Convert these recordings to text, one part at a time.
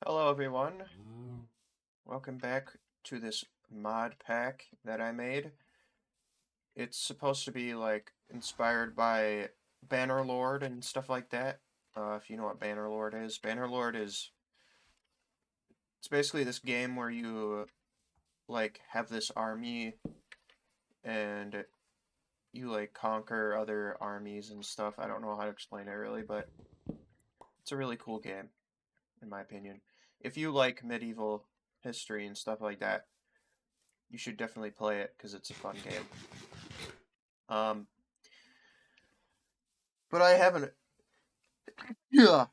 Hello everyone, welcome back to this mod pack that I made. It's supposed to be like inspired by Bannerlord and stuff like that. If you know what Bannerlord is. Bannerlord is it's basically this game where you like have this army and you like conquer other armies and stuff. I don't know how to explain it really, but it's a really cool game in my opinion. If you like medieval history and stuff like that, you should definitely play it because it's a fun game. Um, but I haven't. Yeah.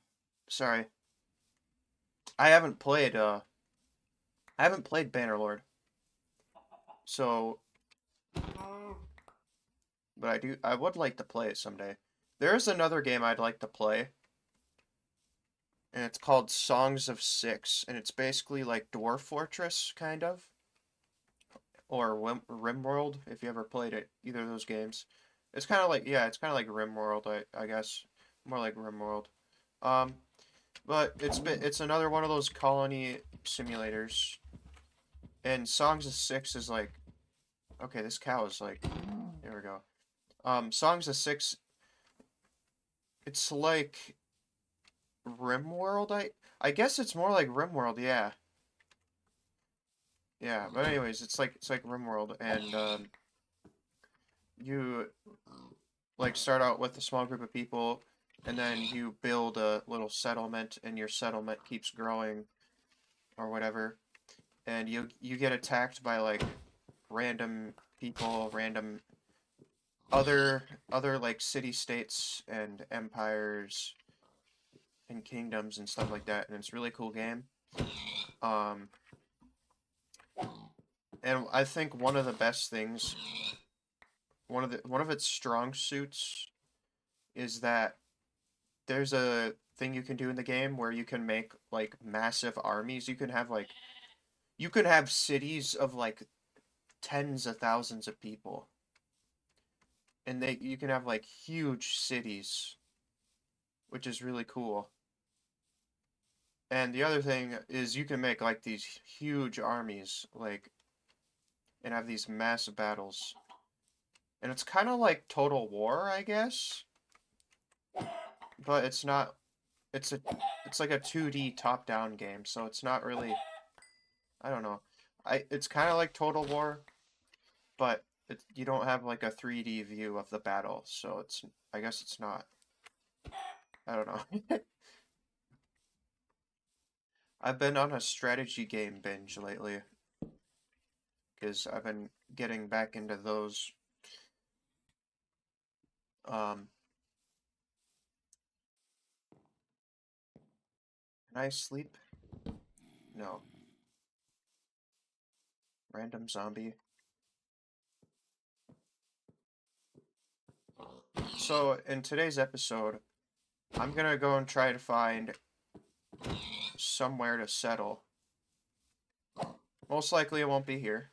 Sorry, I haven't played. I haven't played Bannerlord. So, but I do. I would like to play it someday. There is another game I'd like to play, and it's called Songs of Six, and it's basically like Dwarf Fortress kind of, or RimWorld. If you ever played it, either of those games, it's kind of like it's kind of like RimWorld. I guess more like RimWorld. Um, but it's another one of those colony simulators. And Songs of Six is like, okay, this cow is like, there we go. Songs of Six, it's like RimWorld. I guess it's more like RimWorld. Yeah, yeah. But anyways, it's like RimWorld, and you like start out with a small group of people, and then you build a little settlement, and your settlement keeps growing or whatever, and you get attacked by like random people, random other like city states and empires and kingdoms and stuff like that, and it's a really cool game. Um, and I think one of the best things, one of its strong suits, is that there's a thing you can do in the game where you can make like massive armies. You can have cities of like tens of thousands of people, and they you can have like huge cities, which is really cool. And the other thing is you can make like these huge armies, like, and have these massive battles. And it's kind of like Total War, I guess, but it's not. It's a it's like a 2D top-down game, so it's not really. I don't know. It's kind of like Total War, but you don't have like a 3D view of the battle, so it's I guess it's not. I don't know. I've been on a strategy game binge lately because I've been getting back into those. Um, can I sleep? No. Random zombie. So in today's episode, I'm gonna go and try to find somewhere to settle. Most likely it won't be here,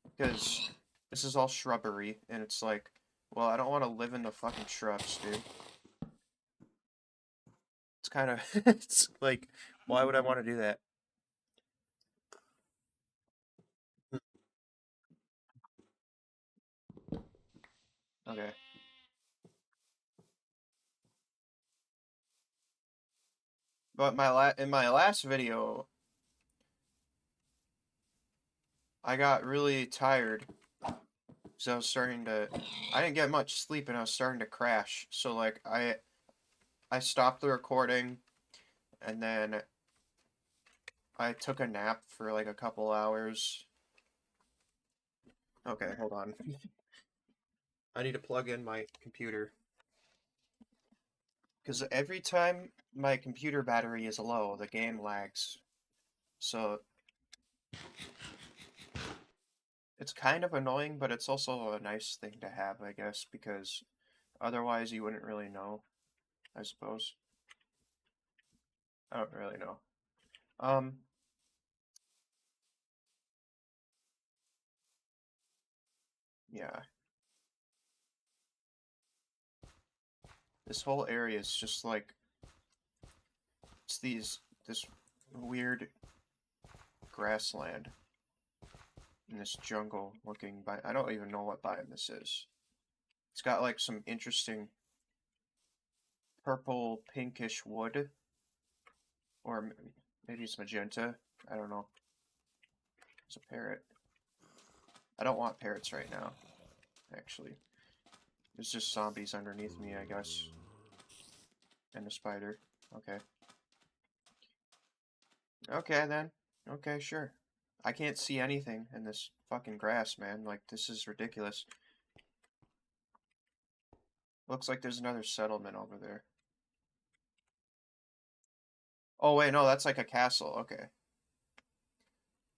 because this is all shrubbery, and it's like, well, I don't want to live in the fucking shrubs, dude. It's kind of, it's like, why would I want to do that? Okay. But in my last video, I got really tired, because I didn't get much sleep, and I was starting to crash. So like, I stopped the recording, and then I took a nap for like a couple hours. Okay, hold on. I need to plug in my computer. Because every time my computer battery is low, the game lags. So it's kind of annoying, but it's also a nice thing to have, I guess, because otherwise you wouldn't really know, I suppose. I don't really know. Um, yeah. This whole area is just like it's this weird grassland in this jungle looking by. I don't even know what biome this is. It's got like some interesting purple pinkish wood, or maybe it's magenta. I don't know. It's a parrot. I don't want parrots right now, actually. There's just zombies underneath me, I guess. And a spider. Okay. Okay, then. Okay, sure. I can't see anything in this fucking grass, man. Like, this is ridiculous. Looks like there's another settlement over there. Oh, wait, no, that's like a castle. Okay.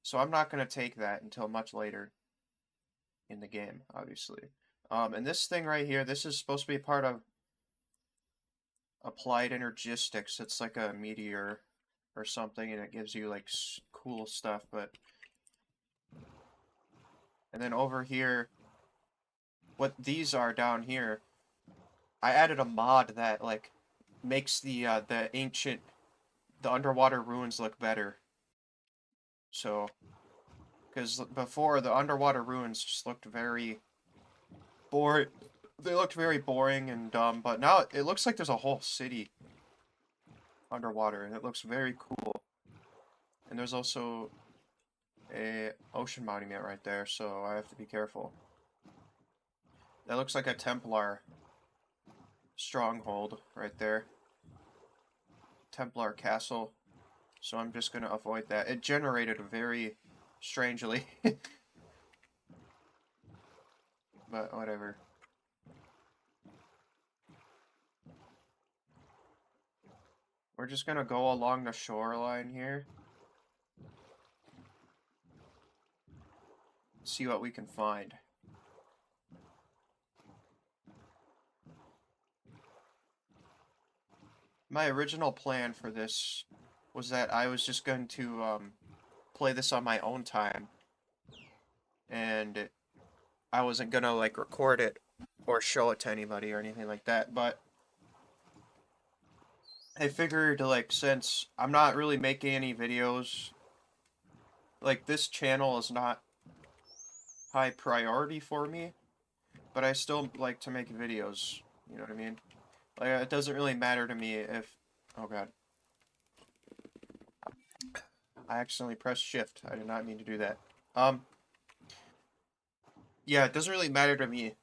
So I'm not going to take that until much later in the game, obviously. And this thing right here, this is supposed to be part of Applied Energistics. It's like a meteor or something, and it gives you, like, cool stuff, but... And then over here, what these are down here, I added a mod that, like, makes the underwater ruins look better. So, because before, the underwater ruins just looked very boring. They looked very boring and dumb, but now it looks like there's a whole city underwater, and it looks very cool. And there's also a ocean monument right there, so I have to be careful. That looks like a Templar stronghold right there. Templar castle. So I'm just gonna avoid that. It generated very strangely. But whatever. We're just gonna go along the shoreline here. See what we can find. My original plan for this was that I was just going to play this on my own time. And I wasn't gonna like record it or show it to anybody or anything like that, but I figured, like, since I'm not really making any videos, like, this channel is not high priority for me, but I still like to make videos, you know what I mean? Like, it doesn't really matter to me if... Oh god. I accidentally pressed shift. I did not mean to do that. Yeah, it doesn't really matter to me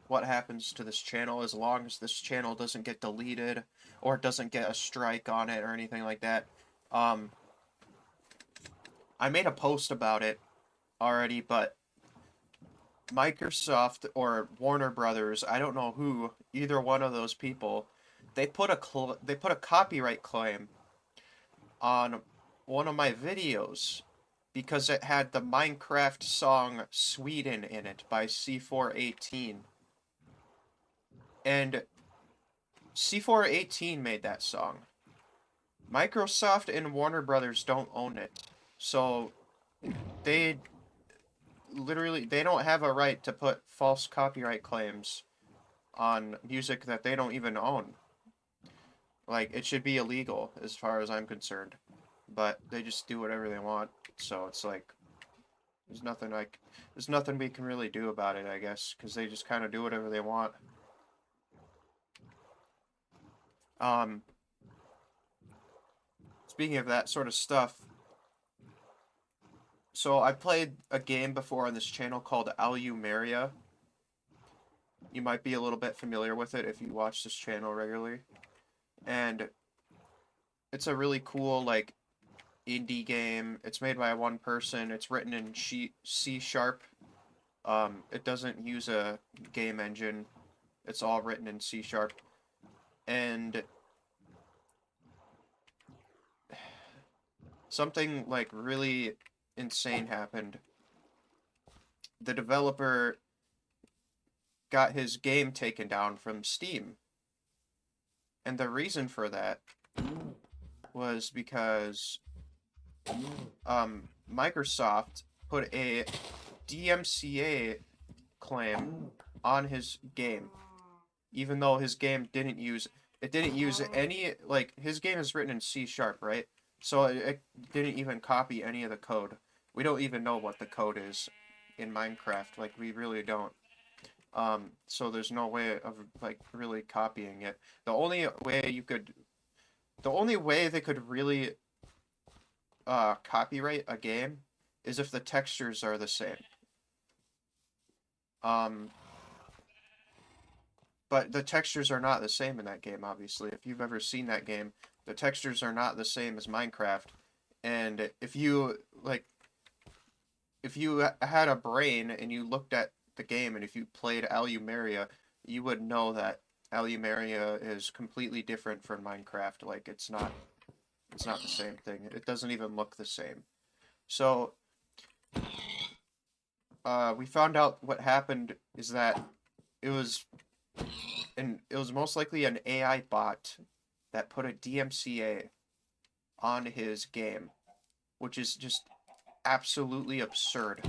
what happens to this channel as long as this channel doesn't get deleted or doesn't get a strike on it or anything like that. I made a post about it already, but Microsoft or Warner Brothers, I don't know who, either one of those people, they put a copyright claim on one of my videos because it had the Minecraft song Sweden in it by C418. And C418 made that song. Microsoft and Warner Brothers don't own it. So they don't have a right to put false copyright claims on music that they don't even own. Like, it should be illegal as far as I'm concerned. But they just do whatever they want. So it's like there's nothing we can really do about it, I guess, because they just kind of do whatever they want. Speaking of that sort of stuff, so I played a game before on this channel called Alumeria. You might be a little bit familiar with it if you watch this channel regularly. And it's a really cool, like, indie game. It's made by one person. It's written in C#. It doesn't use a game engine. It's all written in C#. And something, like, really insane happened. The developer got his game taken down from Steam. And the reason for that was because Microsoft put a DMCA claim on his game, even though his game didn't use any, like, his game is written in C#, right? So it didn't even copy any of the code. We don't even know what the code is in Minecraft. Like, we really don't. So there's no way of, like, really copying it. The only way they could really copyright a game is if the textures are the same. Um, but the textures are not the same in that game, obviously. If you've ever seen that game, the textures are not the same as Minecraft. And if you had a brain and you looked at the game and if you played Alumeria, you would know that Alumeria is completely different from Minecraft. Like, it's not the same thing. It doesn't even look the same. So, we found out what happened is that it was it was most likely an AI bot that put a DMCA on his game, which is just absolutely absurd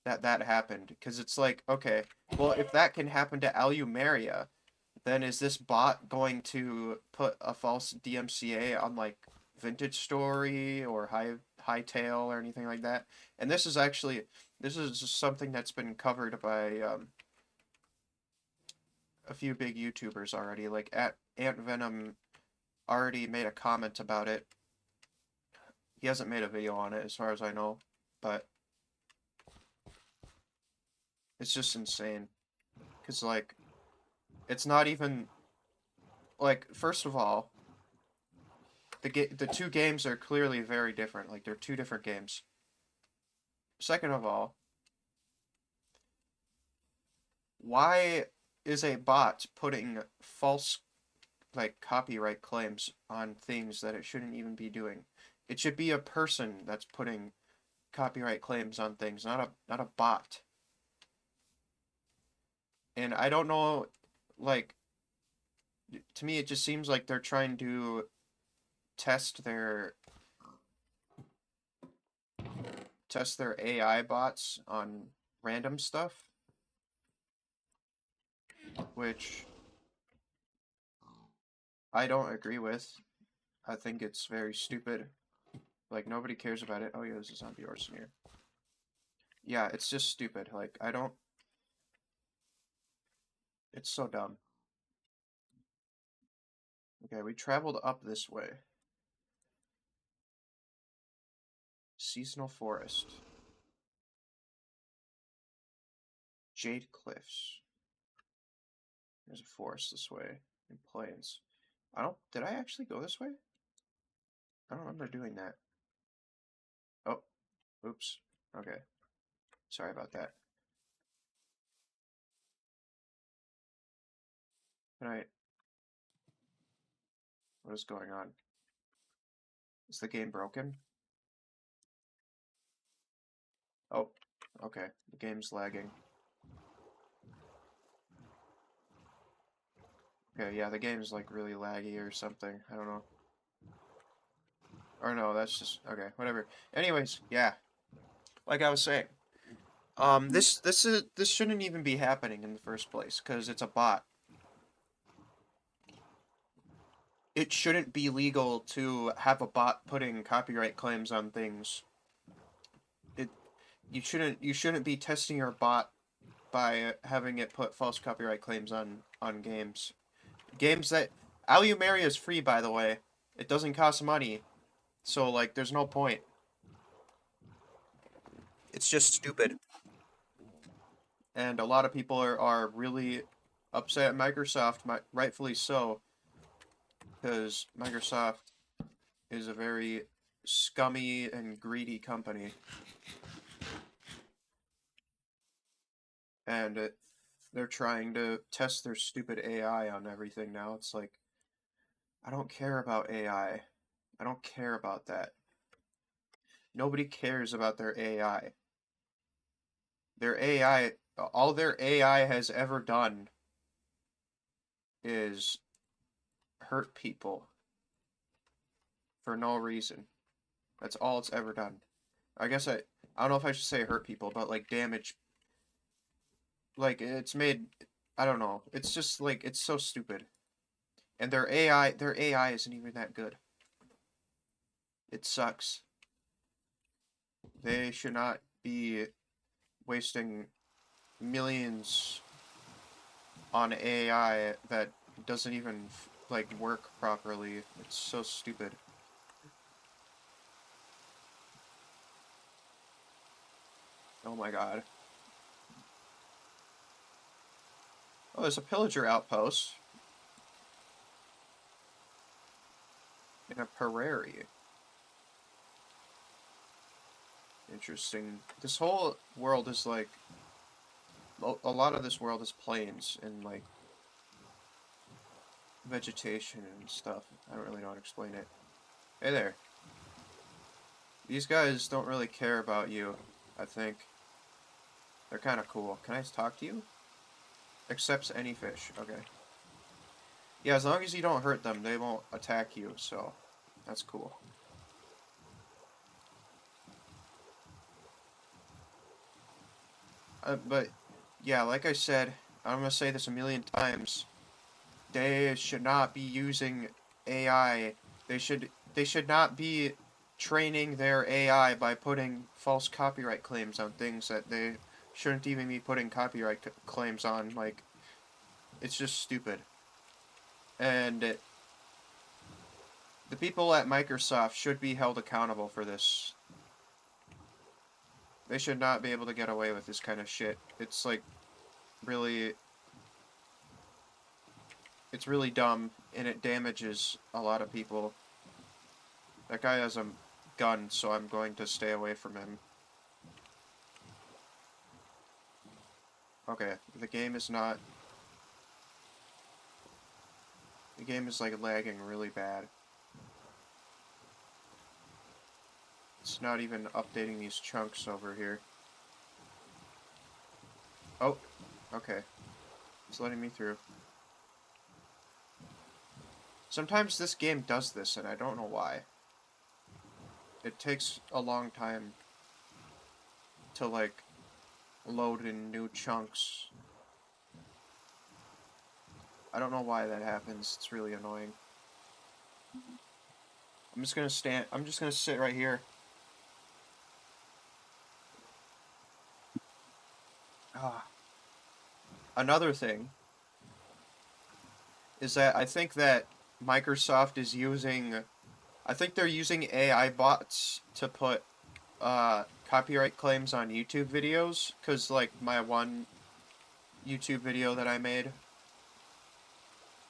that that happened. Because it's like, okay, well, if that can happen to Alumeria, then is this bot going to put a false DMCA on like Vintage Story or Hightail or anything like that? And this is just something that's been covered by a few big YouTubers already. Like at Ant Venom already made a comment about it. He hasn't made a video on it as far as I know, but it's just insane. Cause like it's not even like, first of all, the two games are clearly very different. Like, they're two different games. Second of all, why is a bot putting false like copyright claims on things that it shouldn't even be doing? It should be a person that's putting copyright claims on things, not a bot. And I don't know, like, to me it just seems like they're trying to test their AI bots on random stuff, which I don't agree with. I think it's very stupid. Like, nobody cares about it. Oh yeah, there's a zombie arson here. Yeah, it's just stupid. Like, I don't. It's so dumb. Okay, we traveled up this way. Seasonal forest. Jade cliffs. There's a forest this way. And plains. I don't. Did I actually go this way? I don't remember doing that. Oh, oops. Okay. Sorry about that. Alright. What is going on? Is the game broken? Oh, okay. The game's lagging. Okay, yeah, the game's like really laggy or something. I don't know. Or no, that's just okay, whatever. Anyways, yeah. Like I was saying, this shouldn't even be happening in the first place because it's a bot. It shouldn't be legal to have a bot putting copyright claims on things. It you shouldn't be testing your bot by having it put false copyright claims on games. Games that Alumeria is free, by the way. It doesn't cost money, so like there's no point. It's just stupid. And a lot of people are really upset at Microsoft, rightfully so, because Microsoft is a very scummy and greedy company, and they're trying to test their stupid AI on everything now. It's like, I don't care about AI. I don't care about that. Nobody cares about their AI. Their AI, all their AI has ever done is hurt people for no reason. That's all it's ever done. I guess I don't know if I should say hurt people, but like damage. Like it's made. I don't know. It's just like it's so stupid. And their AI isn't even that good. It sucks. They should not be wasting millions on AI that doesn't even like work properly. It's so stupid. Oh my god. Oh, there's a pillager outpost in a prairie. Interesting. This whole world is like a lot of this world is plains and like vegetation and stuff. I don't really know how to explain it. Hey there. These guys don't really care about you, I think. They're kind of cool. Can I talk to you? Accepts any fish. Okay. Yeah, as long as you don't hurt them, they won't attack you, so that's cool. But, yeah, like I said, I'm gonna say this a million times. They should not be using AI. They should not be training their AI by putting false copyright claims on things that they shouldn't even be putting copyright claims on. Like, it's just stupid. And the people at Microsoft should be held accountable for this. They should not be able to get away with this kind of shit. It's like really it's really dumb and it damages a lot of people. That guy has a gun, so I'm going to stay away from him. Okay, the game is like lagging really bad. It's not even updating these chunks over here. Oh, okay. It's letting me through. Sometimes this game does this, and I don't know why. It takes a long time to, like, load in new chunks. I don't know why that happens. It's really annoying. I'm just gonna sit right here. Ah. Another thing is that I think that Microsoft is using... I think they're using AI bots to put copyright claims on YouTube videos, because, like, my one YouTube video that I made...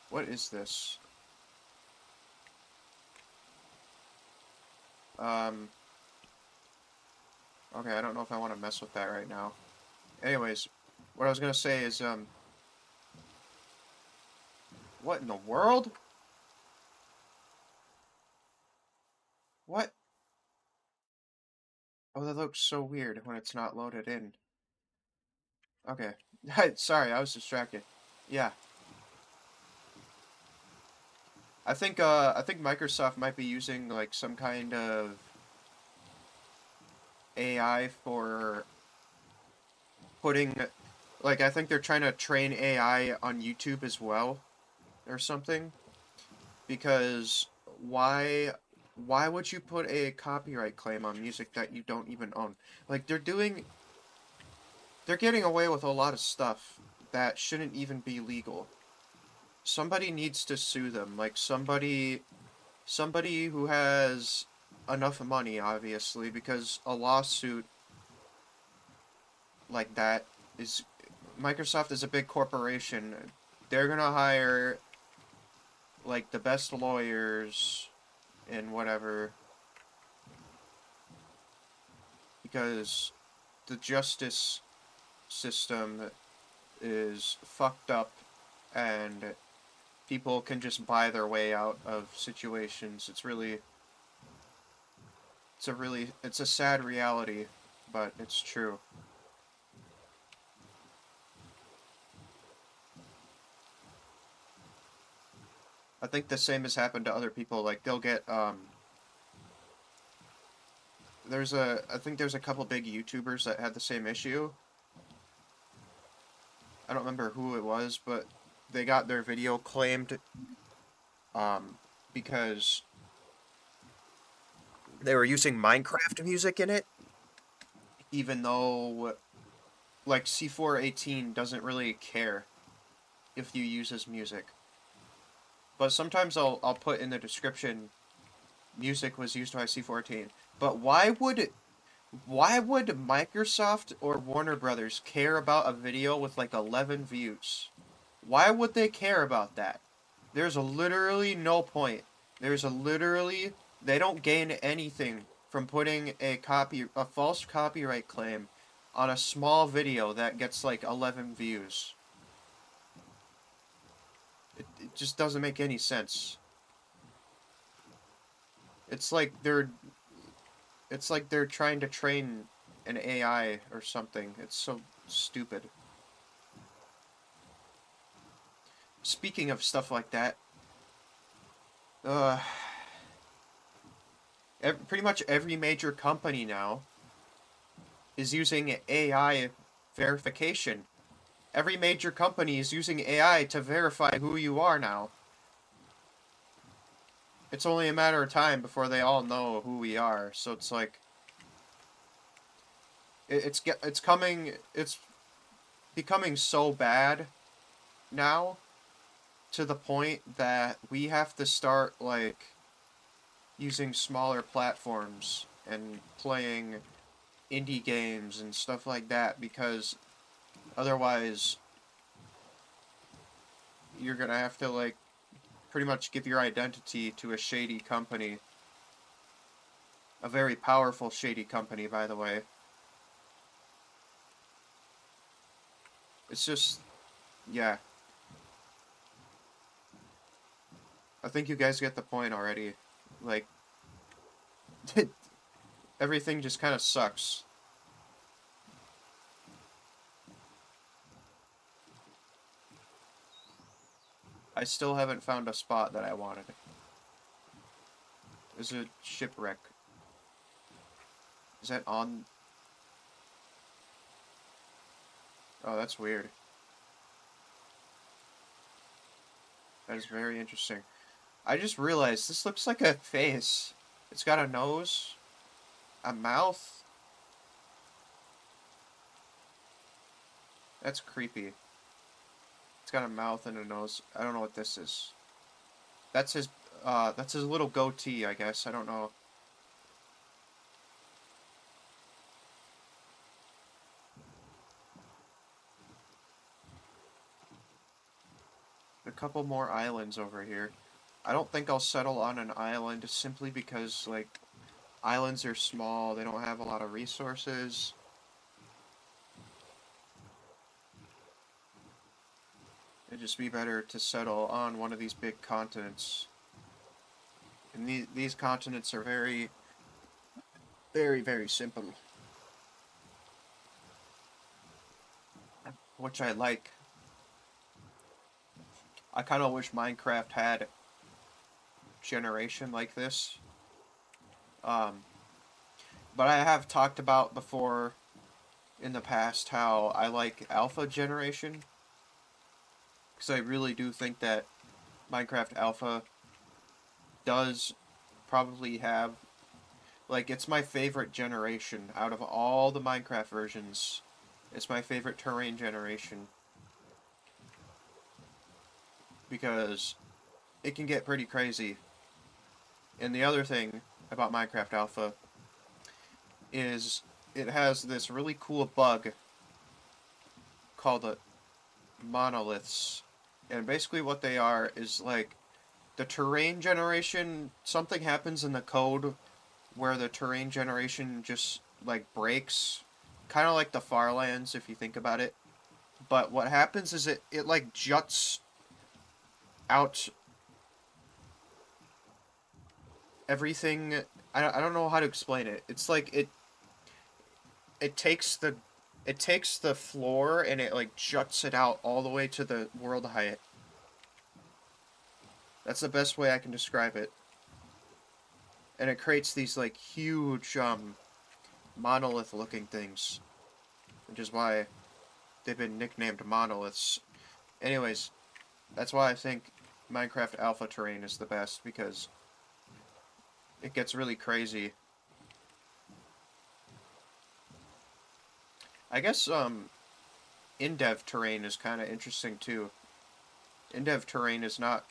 What is this? Okay, I don't know if I want to mess with that right now. Anyways, what I was gonna say is, what in the world? What? Oh, that looks so weird when it's not loaded in. Okay. Sorry, I was distracted. Yeah. I think Microsoft might be using, like, some kind of AI for putting, like, I think they're trying to train AI on YouTube as well, or something, because why would you put a copyright claim on music that you don't even own? Like, they're getting away with a lot of stuff that shouldn't even be legal. Somebody needs to sue them, like, somebody who has enough money, obviously, because a lawsuit like that is... Microsoft is a big corporation. They're gonna hire, like, the best lawyers and whatever, because the justice system is fucked up and people can just buy their way out of situations. It's a sad reality, but it's true. I think the same has happened to other people. Like, they'll get, I think there's a couple big YouTubers that had the same issue. I don't remember who it was, but they got their video claimed, um, because they were using Minecraft music in it, even though like C418 doesn't really care if you use his music. But sometimes I'll put in the description music was used by C418. But why would Microsoft or Warner Brothers care about a video with like 11 views? Why would they care about that? There's literally no point. There's a literally they don't gain anything from putting a false copyright claim on a small video that gets like 11 views. It just doesn't make any sense. It's like they're trying to train an AI or something. It's so stupid. Speaking of stuff like that, uh, pretty much every major company now is using AI verification. Every major company is using AI to verify who you are now. It's only a matter of time before they all know who we are. So it's like it's becoming so bad now to the point that we have to start like using smaller platforms and playing indie games and stuff like that because otherwise you're gonna have to like pretty much give your identity to a shady company. A very powerful shady company, by the way. It's just, yeah. I think you guys get the point already. Like, everything just kind of sucks. I still haven't found a spot that I wanted. There's a shipwreck. Is that on? Oh, that's weird. That is very interesting. I just realized this looks like a face. It's got a nose, a mouth. That's creepy. It's got a mouth and a nose. I don't know what this is. That's his little goatee, I guess. I don't know. A couple more islands over here. I don't think I'll settle on an island simply because, like, islands are small, they don't have a lot of resources. It'd just be better to settle on one of these big continents. And these continents are very, very, very simple. Which I like. I kind of wish Minecraft had generation like this. Um, but I have talked about before in the past how I like alpha generation. Because I really do think that Minecraft Alpha does probably have, like, it's my favorite generation out of all the Minecraft versions. It's my favorite terrain generation because it can get pretty crazy. And the other thing about Minecraft Alpha is it has this really cool bug called the monoliths. And basically what they are is like the terrain generation, something happens in the code where the terrain generation just like breaks, kind of like the Farlands if you think about it. But what happens is it like juts out everything. I don't know how to explain it. It's like it takes the it takes the floor and it like juts it out all the way to the world height. That's the best way I can describe it. And it creates these like huge monolith looking things, which is why they've been nicknamed monoliths. Anyways, that's why I think Minecraft Alpha terrain is the best because it gets really crazy I guess in-dev terrain is kind of interesting too. In-dev terrain is not.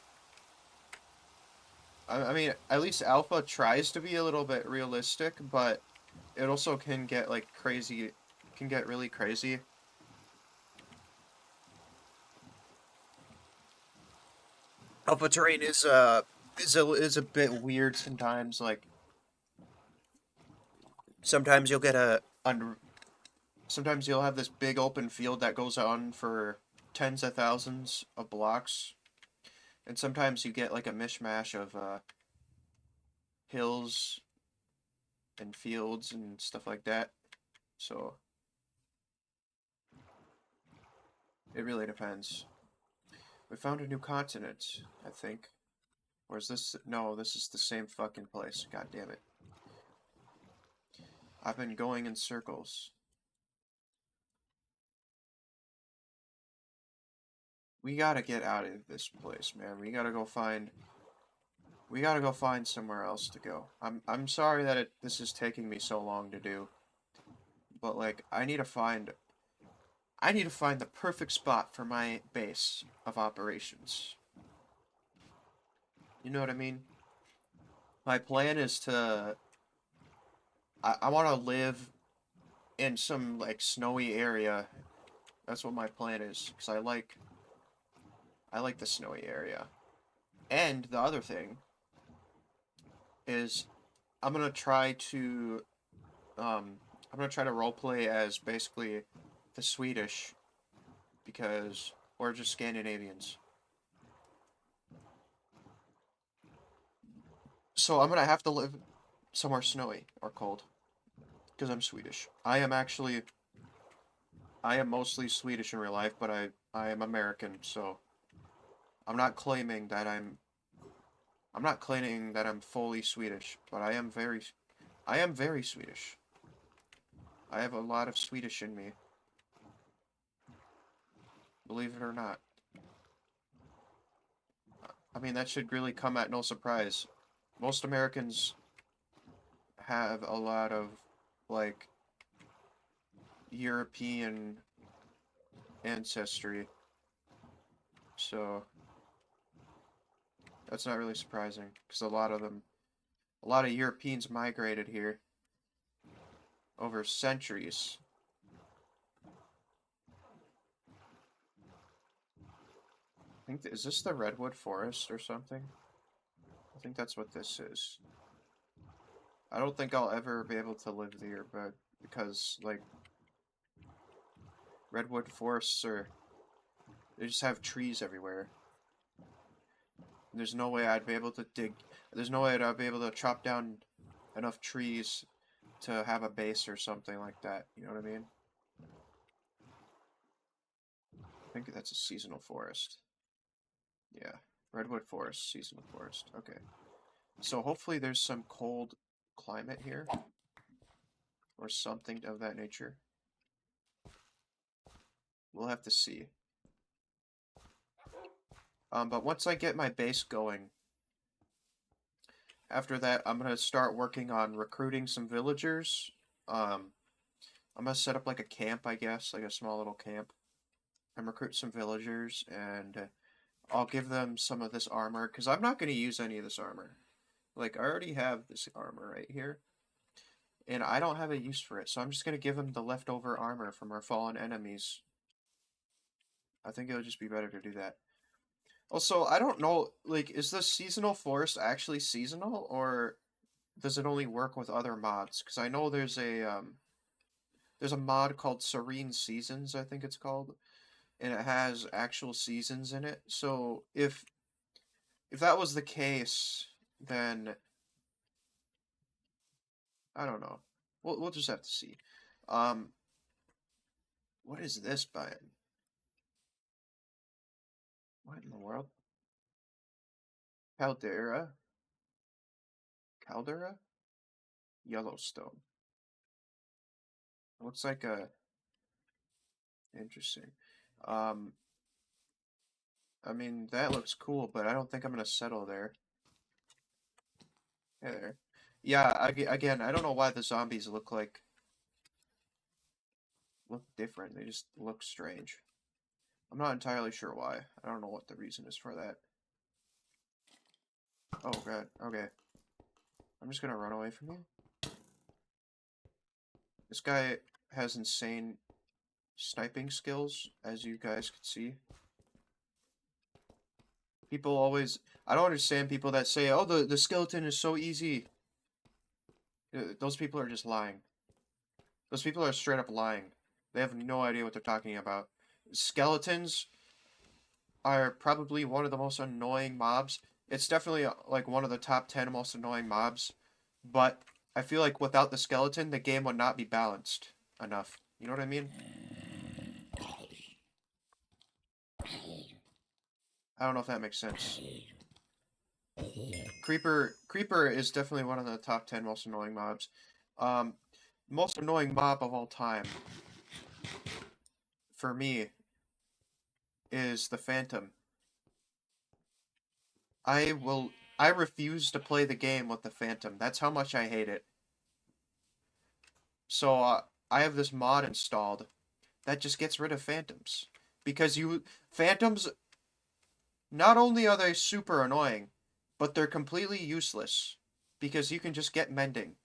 I mean, at least alpha tries to be a little bit realistic, but it also can get like crazy. Can get really crazy. Alpha terrain is a bit weird sometimes. Like sometimes you'll get sometimes you'll have this big open field that goes on for tens of thousands of blocks, and sometimes you get like a mishmash of hills and fields and stuff like that. So it really depends. We found a new continent, I think. Or is this? No, this is the same fucking place. God damn it. I've been going in circles. We gotta get out of this place, man. We gotta go find somewhere else to go. I'm sorry that this is taking me so long to do, but like I need to find the perfect spot for my base of operations. You know what I mean? My plan is to I want to live in some like snowy area. That's what my plan is because I like the snowy area. And the other thing is I'm gonna try to um I'm gonna try to roleplay as basically the Swedish because or just Scandinavians. So I'm gonna have to live somewhere snowy or cold because I'm Swedish. I am mostly Swedish in real life, but I am American, so I'm not claiming that I'm not claiming that I'm fully Swedish, but I am very Swedish. I have a lot of Swedish in me, believe it or not. I mean, that should really come at no surprise. Most Americans have a lot of like European ancestry, so that's not really surprising because a lot of Europeans migrated here over centuries. I think is this the redwood forest or something? I think that's what this is. I don't think I'll ever be able to live there, but because like redwood forests are they just have trees everywhere. There's no way I'd be able to dig. There's no way I'd be able to chop down enough trees to have a base or something like that. You know what I mean? I think that's a seasonal forest. Yeah, redwood forest, seasonal forest. Okay. So hopefully there's some cold climate here or something of that nature. We'll have to see. But once I get my base going, after that, I'm gonna start working on recruiting some villagers. Um, I'm gonna set up like a camp, I guess, like a small little camp, and recruit some villagers, and I'll give them some of this armor because I'm not gonna use any of this armor. Like I already have this armor right here, and I don't have a use for it, so I'm just gonna give them the leftover armor from our fallen enemies. I think it would just be better to do that. Also, I don't know, like, is the seasonal forest actually seasonal, or does it only work with other mods? Because I know there's a mod called Serene Seasons, I think it's called, and it has actual seasons in it. So if that was the case, then I don't know. We'll just have to see. Um, what is this biome? What in the world? Caldera? Caldera? Yellowstone. It looks like a interesting. Um, I mean that looks cool, but I don't think I'm gonna settle there. Hey there. Yeah, again, I don't know why the zombies look like look different. They just look strange. I'm not entirely sure why. I don't know what the reason is for that. Oh god, okay. I'm just gonna run away from you. This guy has insane sniping skills, as you guys can see. People always... I don't understand people that say, oh, the skeleton is so easy. Those people are just lying. Those people are straight up lying. They have no idea what they're talking about. Skeletons are probably one of the most annoying mobs. It's definitely like one of the top 10 most annoying mobs. But I feel like without the skeleton, the game would not be balanced enough. You know what I mean? I don't know if that makes sense. Creeper is definitely one of the top 10 most annoying mobs. Most annoying mob of all time, for me, is the Phantom. I refuse to play the game with the Phantom. That's how much I hate it. So, I have this mod installed that just gets rid of Phantoms. Because Phantoms, not only are they super annoying, but they're completely useless. Because you can just get mending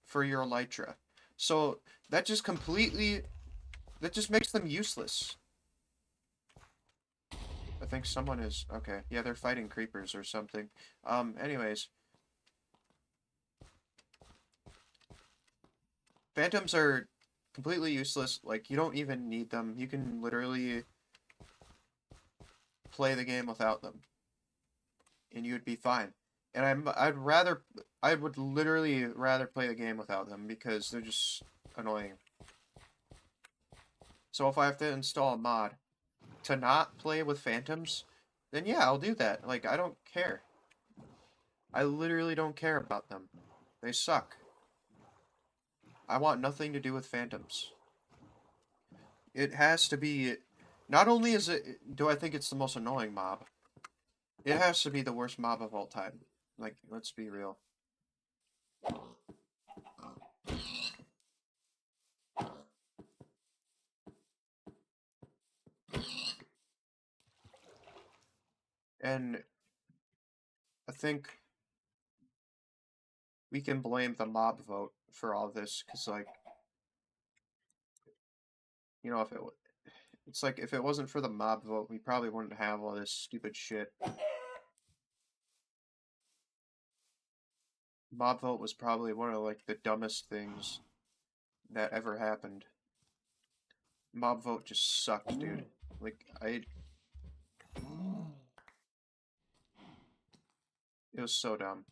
for your Elytra. So, that just makes them useless. I think someone is... Okay, yeah, they're fighting creepers or something. Anyways. Phantoms are completely useless. Like, you don't even need them. You can literally play the game without them. And you'd be fine. And I would literally rather play the game without them because they're just annoying. So if I have to install a mod to not play with Phantoms, then yeah, I'll do that. Like, I don't care. I literally don't care about them. They suck. I want nothing to do with Phantoms. It has to be... Not only do I think it's the most annoying mob, it has to be the worst mob of all time. Like, let's be real. And I think we can blame the mob vote for all this, because, like, you know, it's like, if it wasn't for the mob vote, we probably wouldn't have all this stupid shit. Mob vote was probably one of, like, the dumbest things that ever happened. Mob vote just sucked, dude. Like, it was so dumb.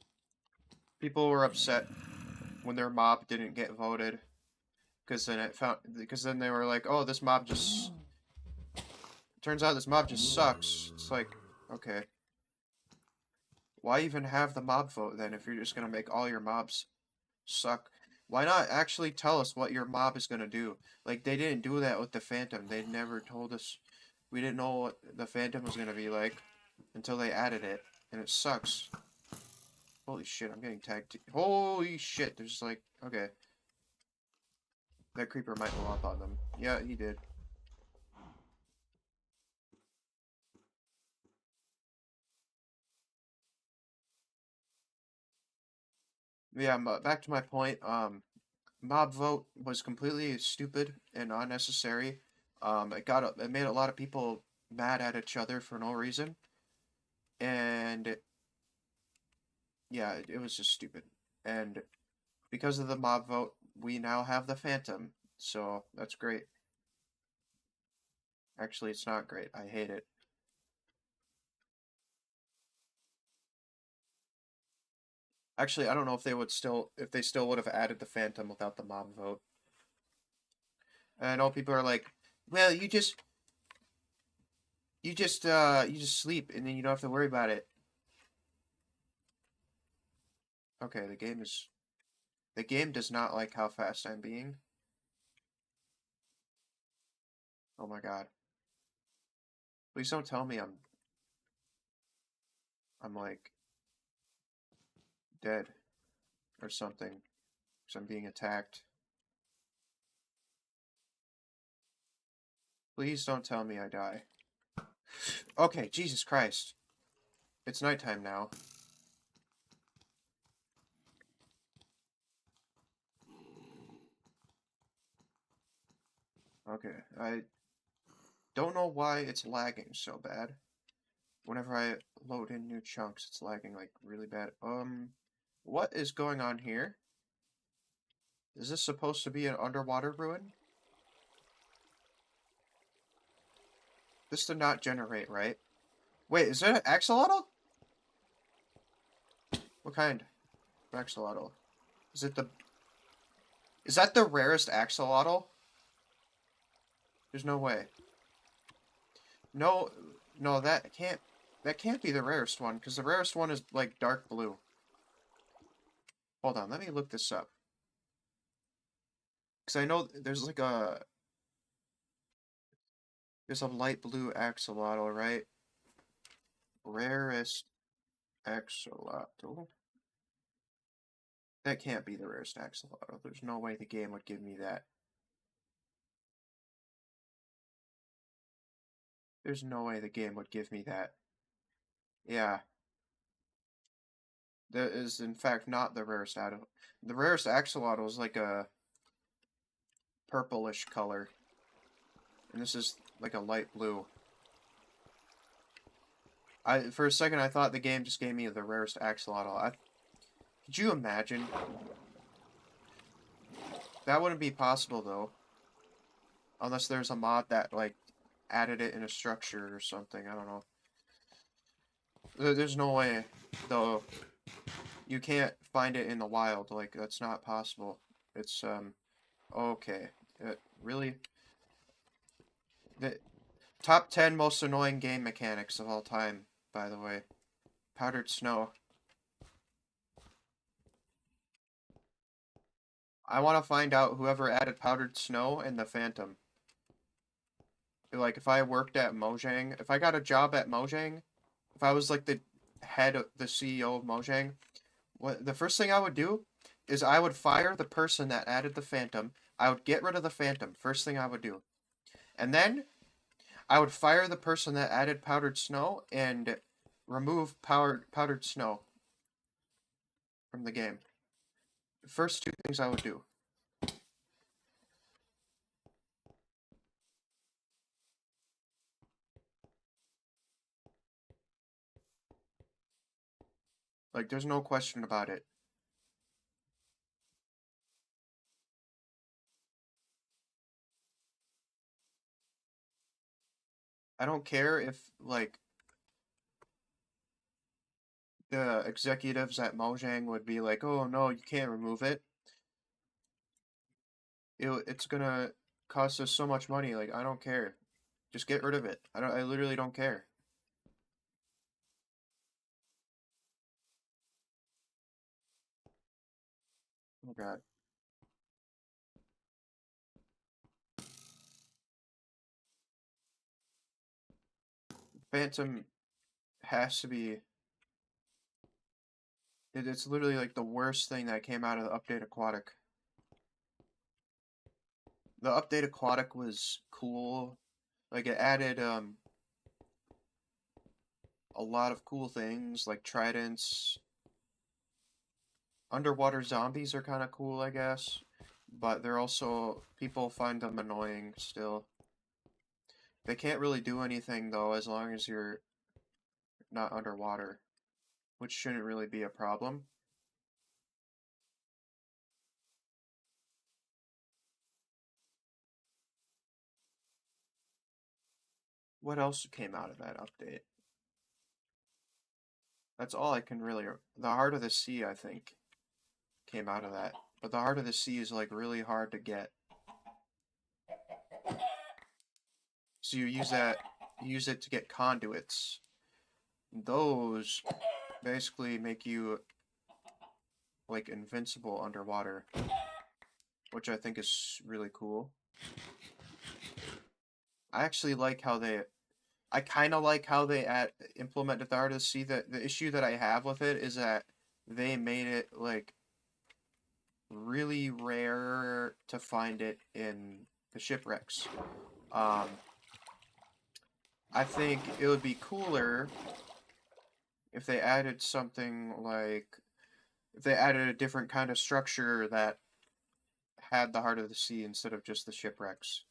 People were upset when their mob didn't get voted, because then they were like, oh, this mob just... Turns out this mob just sucks. It's like, okay. Why even have the mob vote then if you're just gonna make all your mobs suck? Why not actually tell us what your mob is gonna do? Like, they didn't do that with the Phantom. They never told us. We didn't know what the Phantom was gonna be like until they added it, and it sucks. Holy shit, I'm getting tagged. Holy shit, there's like, okay. That creeper might go up on them. Yeah, he did. Yeah, back to my point. Mob vote was completely stupid and unnecessary. It made a lot of people mad at each other for no reason, and yeah, it was just stupid. And because of the mob vote, we now have the Phantom, so that's great. Actually, it's not great. I hate it. Actually, I don't know if they still would have added the Phantom without the mob vote. And I know people are like, well, you just sleep and then you don't have to worry about it. Okay, the game does not like how fast I'm being. Oh my god. Please don't tell me I'm like dead or something because I'm being attacked. Please don't tell me I die. Okay, Jesus Christ. It's nighttime now. Okay, I don't know why it's lagging so bad. Whenever I load in new chunks, it's lagging like really bad. What is going on here? Is this supposed to be an underwater ruin? This did not generate, right? Wait, is that an axolotl? What kind of axolotl? Is it the... Is that the rarest axolotl? There's no way. No, no, that can't be the rarest one, because the rarest one is, like, dark blue. Hold on, let me look this up. Because I know there's, like, there's a light blue axolotl, right? Rarest axolotl. That can't be the rarest axolotl. There's no way the game would give me that. There's no way the game would give me that. Yeah. That is, in fact, not the rarest axolotl. The rarest axolotl is like a purplish color. And this is like a light blue. For a second, I thought the game just gave me the rarest axolotl. Could you imagine? That wouldn't be possible, though. Unless there's a mod that, like, added it in a structure or something. I don't know. There's no way, though. You can't find it in the wild. Like, that's not possible. It's, okay. Really? The top 10 most annoying game mechanics of all time, by the way. Powdered snow. I want to find out whoever added powdered snow and the Phantom. Like, if I worked at Mojang, if I got a job at Mojang, if I was, like, the CEO of Mojang, the first thing I would do is I would fire the person that added the Phantom. I would get rid of the Phantom. First thing I would do. And then I would fire the person that added powdered snow and remove powdered snow from the game. First two things I would do. Like, there's no question about it. I don't care if, like, the executives at Mojang would be like, oh, no, you can't remove it. It's gonna cost us so much money. Like, I don't care. Just get rid of it. I literally don't care. Oh, God. Phantom has to be... It's literally, like, the worst thing that came out of the Update Aquatic. The Update Aquatic was cool. Like, it added, a lot of cool things, like tridents. Underwater zombies are kind of cool, I guess. But they're also... People find them annoying still. They can't really do anything, though, as long as you're not underwater. Which shouldn't really be a problem. What else came out of that update? That's all I can really... The Heart of the Sea, I think, came out of that. But the Heart of the Sea is, like, really hard to get. So you use it to get conduits. Those basically make you, like, invincible underwater. Which I think is really cool. I actually like how they... I kind of like how they implemented the Heart of the Sea. The issue that I have with it is that they made it, like, really rare to find it in the shipwrecks. I think it would be cooler if they added something like, if they added a different kind of structure that had the Heart of the Sea instead of just the shipwrecks.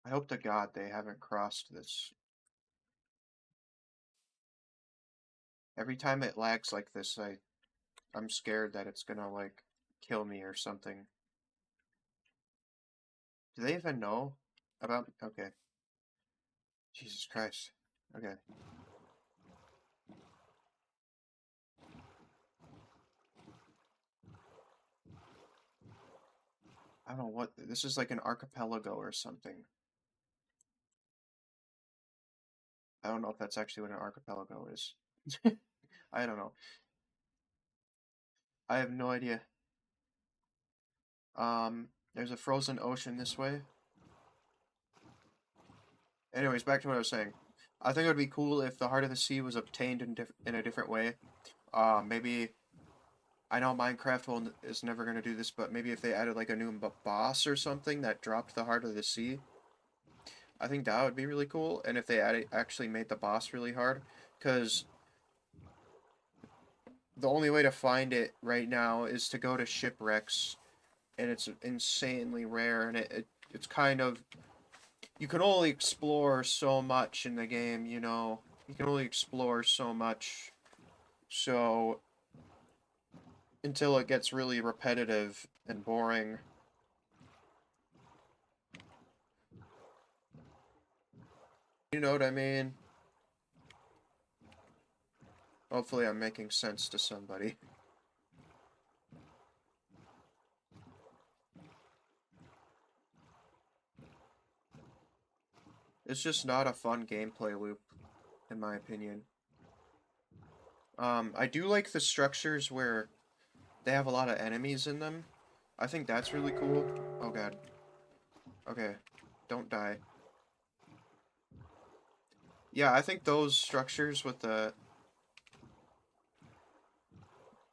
I hope to God they haven't crossed this. Every time it lags like this, I'm scared that it's gonna like kill me or something. Do they even know about? Okay. Jesus Christ. Okay. I don't know what this is, like an archipelago or something. I don't know if that's actually what an archipelago is. I don't know. I have no idea. There's a frozen ocean this way. Anyways, back to what I was saying. I think it would be cool if the Heart of the Sea was obtained in a different way. Maybe I know Minecraft is never gonna do this, but maybe if they added like a new boss or something that dropped the Heart of the Sea, I think that would be really cool. And if they actually made the boss really hard, because the only way to find it right now is to go to shipwrecks, and it's insanely rare, and it's kind of, you can only explore so much in the game, you know. You can only explore so much. So until it gets really repetitive and boring. You know what I mean? Hopefully I'm making sense to somebody. It's just not a fun gameplay loop, in my opinion. I do like the structures where they have a lot of enemies in them. I think that's really cool. Oh god. Okay. Don't die. Yeah, I think those structures with the,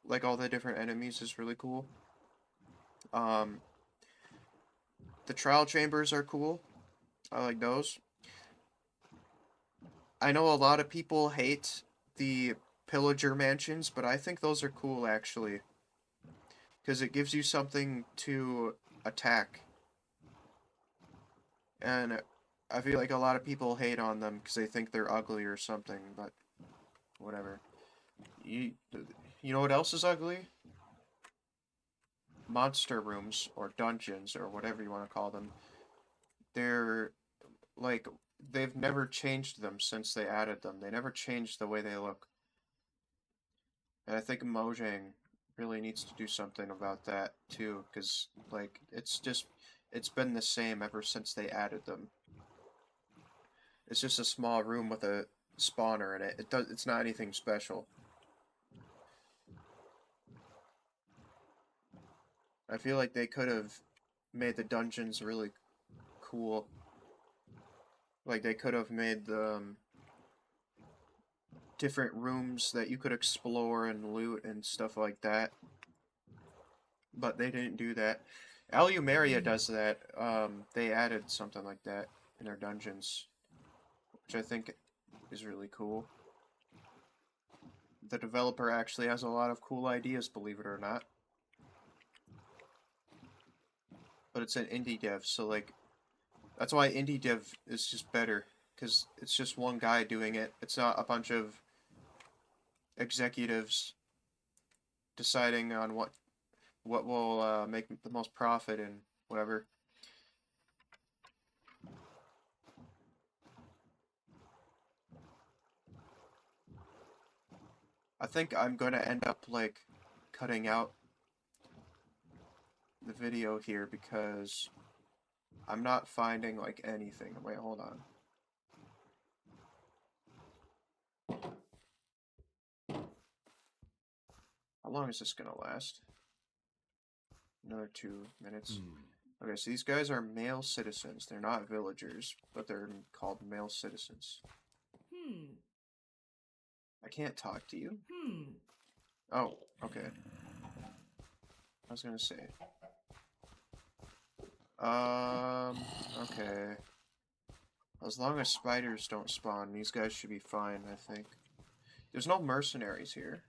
like all the different enemies is really cool. Um, the trial chambers are cool. I like those. I know a lot of people hate the pillager mansions, but I think those are cool actually, because it gives you something to attack. And I feel like a lot of people hate on them because they think they're ugly or something, but whatever. You, you know what else is ugly? Monster rooms or dungeons or whatever you want to call them. They're like, they've never changed them since they added them. They never changed the way they look. And I think Mojang really needs to do something about that too, because like it's been the same ever since they added them. It's just a small room with a spawner in it. It's not anything special. I feel like they could have made the dungeons really cool. Like they could have made the different rooms that you could explore and loot and stuff like that. But they didn't do that. Alumeria does that. They added something like that in their dungeons, which I think is really cool. The developer actually has a lot of cool ideas, believe it or not. But it's an indie dev, so like that's why indie dev is just better, because it's just one guy doing it. It's not a bunch of executives deciding on what will make the most profit and whatever. I think I'm gonna end up like cutting out the video here because I'm not finding like anything. Wait, hold on. How long is this gonna last? Another 2 minutes. Okay, so these guys are male citizens. They're not villagers, but they're called male citizens. I can't talk to you. Oh, okay. I was gonna say. Okay. As long as spiders don't spawn, these guys should be fine, I think. There's no mercenaries here.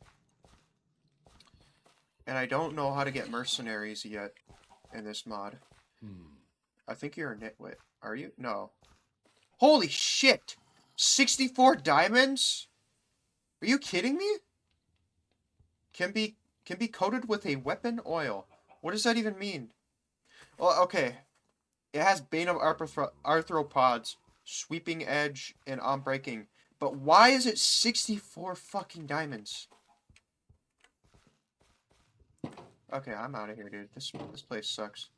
And I don't know how to get mercenaries yet in this mod. I think you're a nitwit. Are you? No. Holy shit! 64 diamonds? Are you kidding me? Can be coated with a weapon oil. What does that even mean? Well, okay. It has Bane of Arthropods, Sweeping Edge, and Unbreaking. But why is it 64 fucking diamonds? Okay, I'm out of here, dude. This place sucks.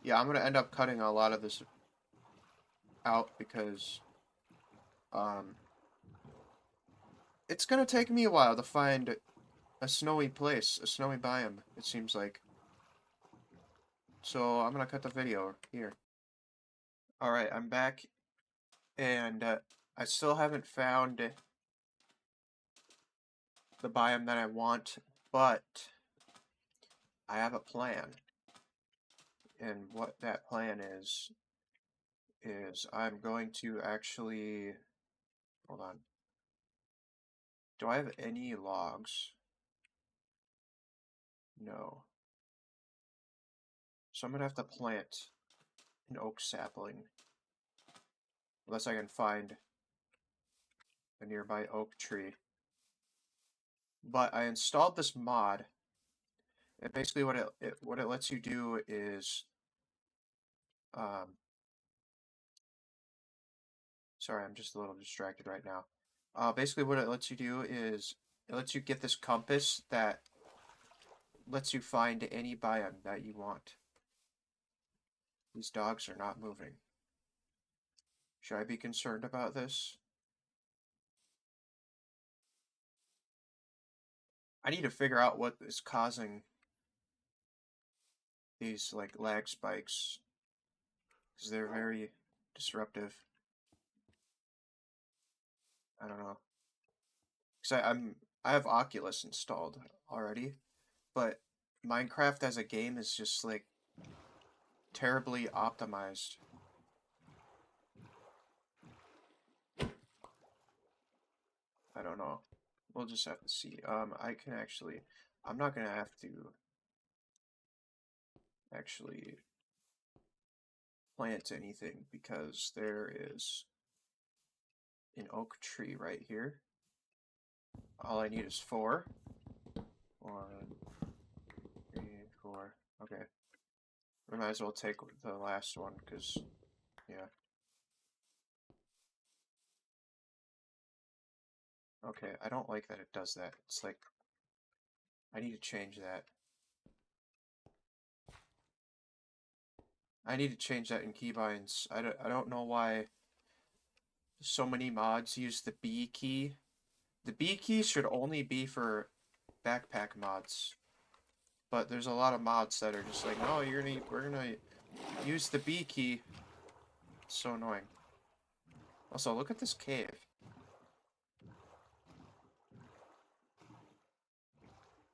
Yeah, I'm gonna end up cutting a lot of this out because it's gonna take me a while to find a snowy place, a snowy biome, it seems like. So I'm gonna cut the video here. Alright, I'm back, and I still haven't found the biome that I want, but I have a plan. And what that plan is I'm going to actually... Hold on. Do I have any logs? No. So I'm gonna have to plant an oak sapling. Unless I can find a nearby oak tree. But I installed this mod, and basically what it lets you do is, sorry, I'm just a little distracted right now. Basically what it lets you do is it lets you get this compass that lets you find any biome that you want. These dogs are not moving. Should I be concerned about this? I need to figure out what is causing these like lag spikes, because they're very disruptive. I don't know. Because I have Oculus installed already, but Minecraft as a game is just like terribly optimized. I don't know. We'll just have to see. I can actually, I'm not gonna have to actually plant anything because there is an oak tree right here. All I need is 4. 1, 3, 4. Okay. We might as well take the last one because, yeah. Okay, I don't like that it does that. It's like, I need to change that. I need to change that in keybinds. I don't know why so many mods use the B key. The B key should only be for backpack mods. But there's a lot of mods that are just like, no, we're gonna use the B key. It's so annoying. Also, look at this cave.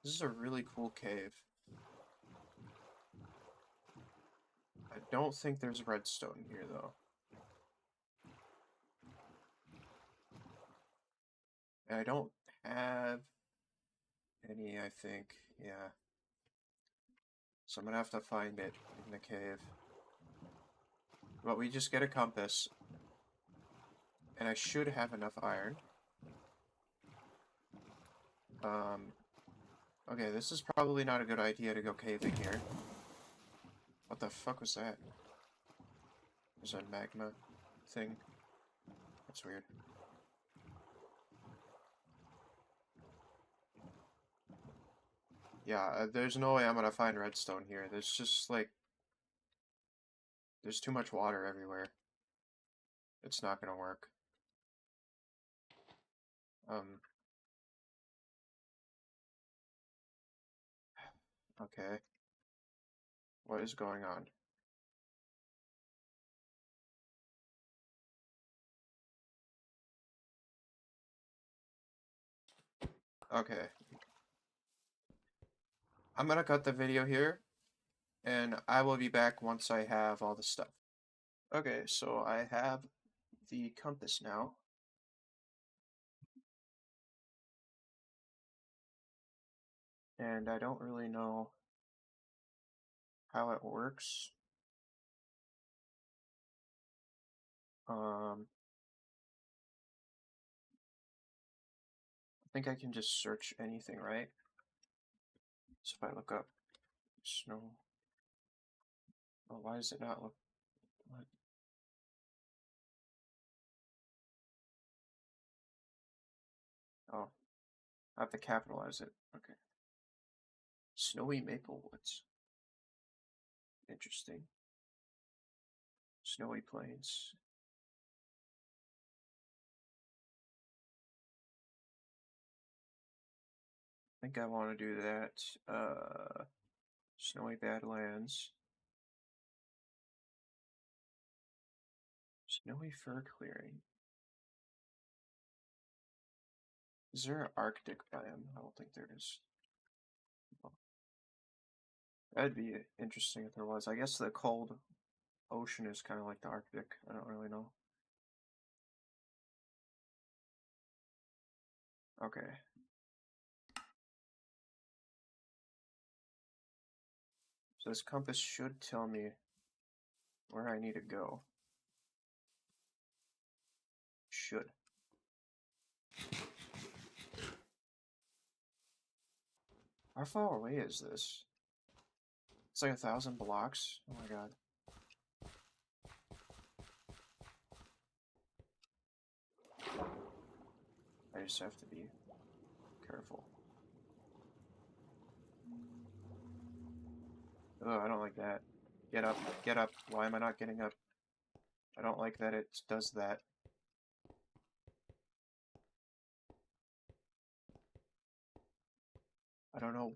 This is a really cool cave. I don't think there's redstone here, though. And I don't have any, I think. Yeah. So I'm gonna have to find it in the cave. But we just get a compass. And I should have enough iron. Okay, this is probably not a good idea to go caving here. What the fuck was that? There's a magma thing. That's weird. Yeah, there's no way I'm gonna find redstone here. There's just, like... There's too much water everywhere. It's not gonna work. Okay. What is going on? Okay. I'm gonna cut the video here, and I will be back once I have all the stuff. Okay, so I have the compass now. And I don't really know how it works. I think I can just search anything, right? So if I look up snow, oh, why does it not look? What? Oh, I have to capitalize it. Okay. Snowy Maple Woods. Interesting. Snowy Plains. I think I want to do that. Snowy Badlands. Snowy Fir Clearing. Is there an Arctic biome? I don't think there is. That'd be interesting if there was. I guess the cold ocean is kind of like the Arctic. I don't really know. Okay. So this compass should tell me where I need to go. Should. How far away is this? It's like 1,000 blocks. Oh my god. I just have to be careful. Oh, I don't like that. Get up, get up. Why am I not getting up? I don't like that it does that. I don't know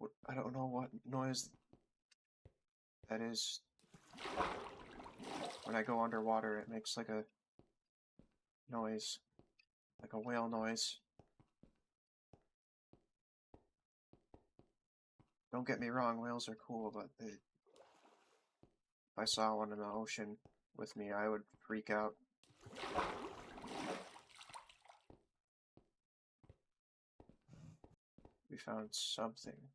what noise that is. When I go underwater, it makes like a noise, like a whale noise. Don't get me wrong, whales are cool, but if I saw one in the ocean with me, I would freak out. We found something.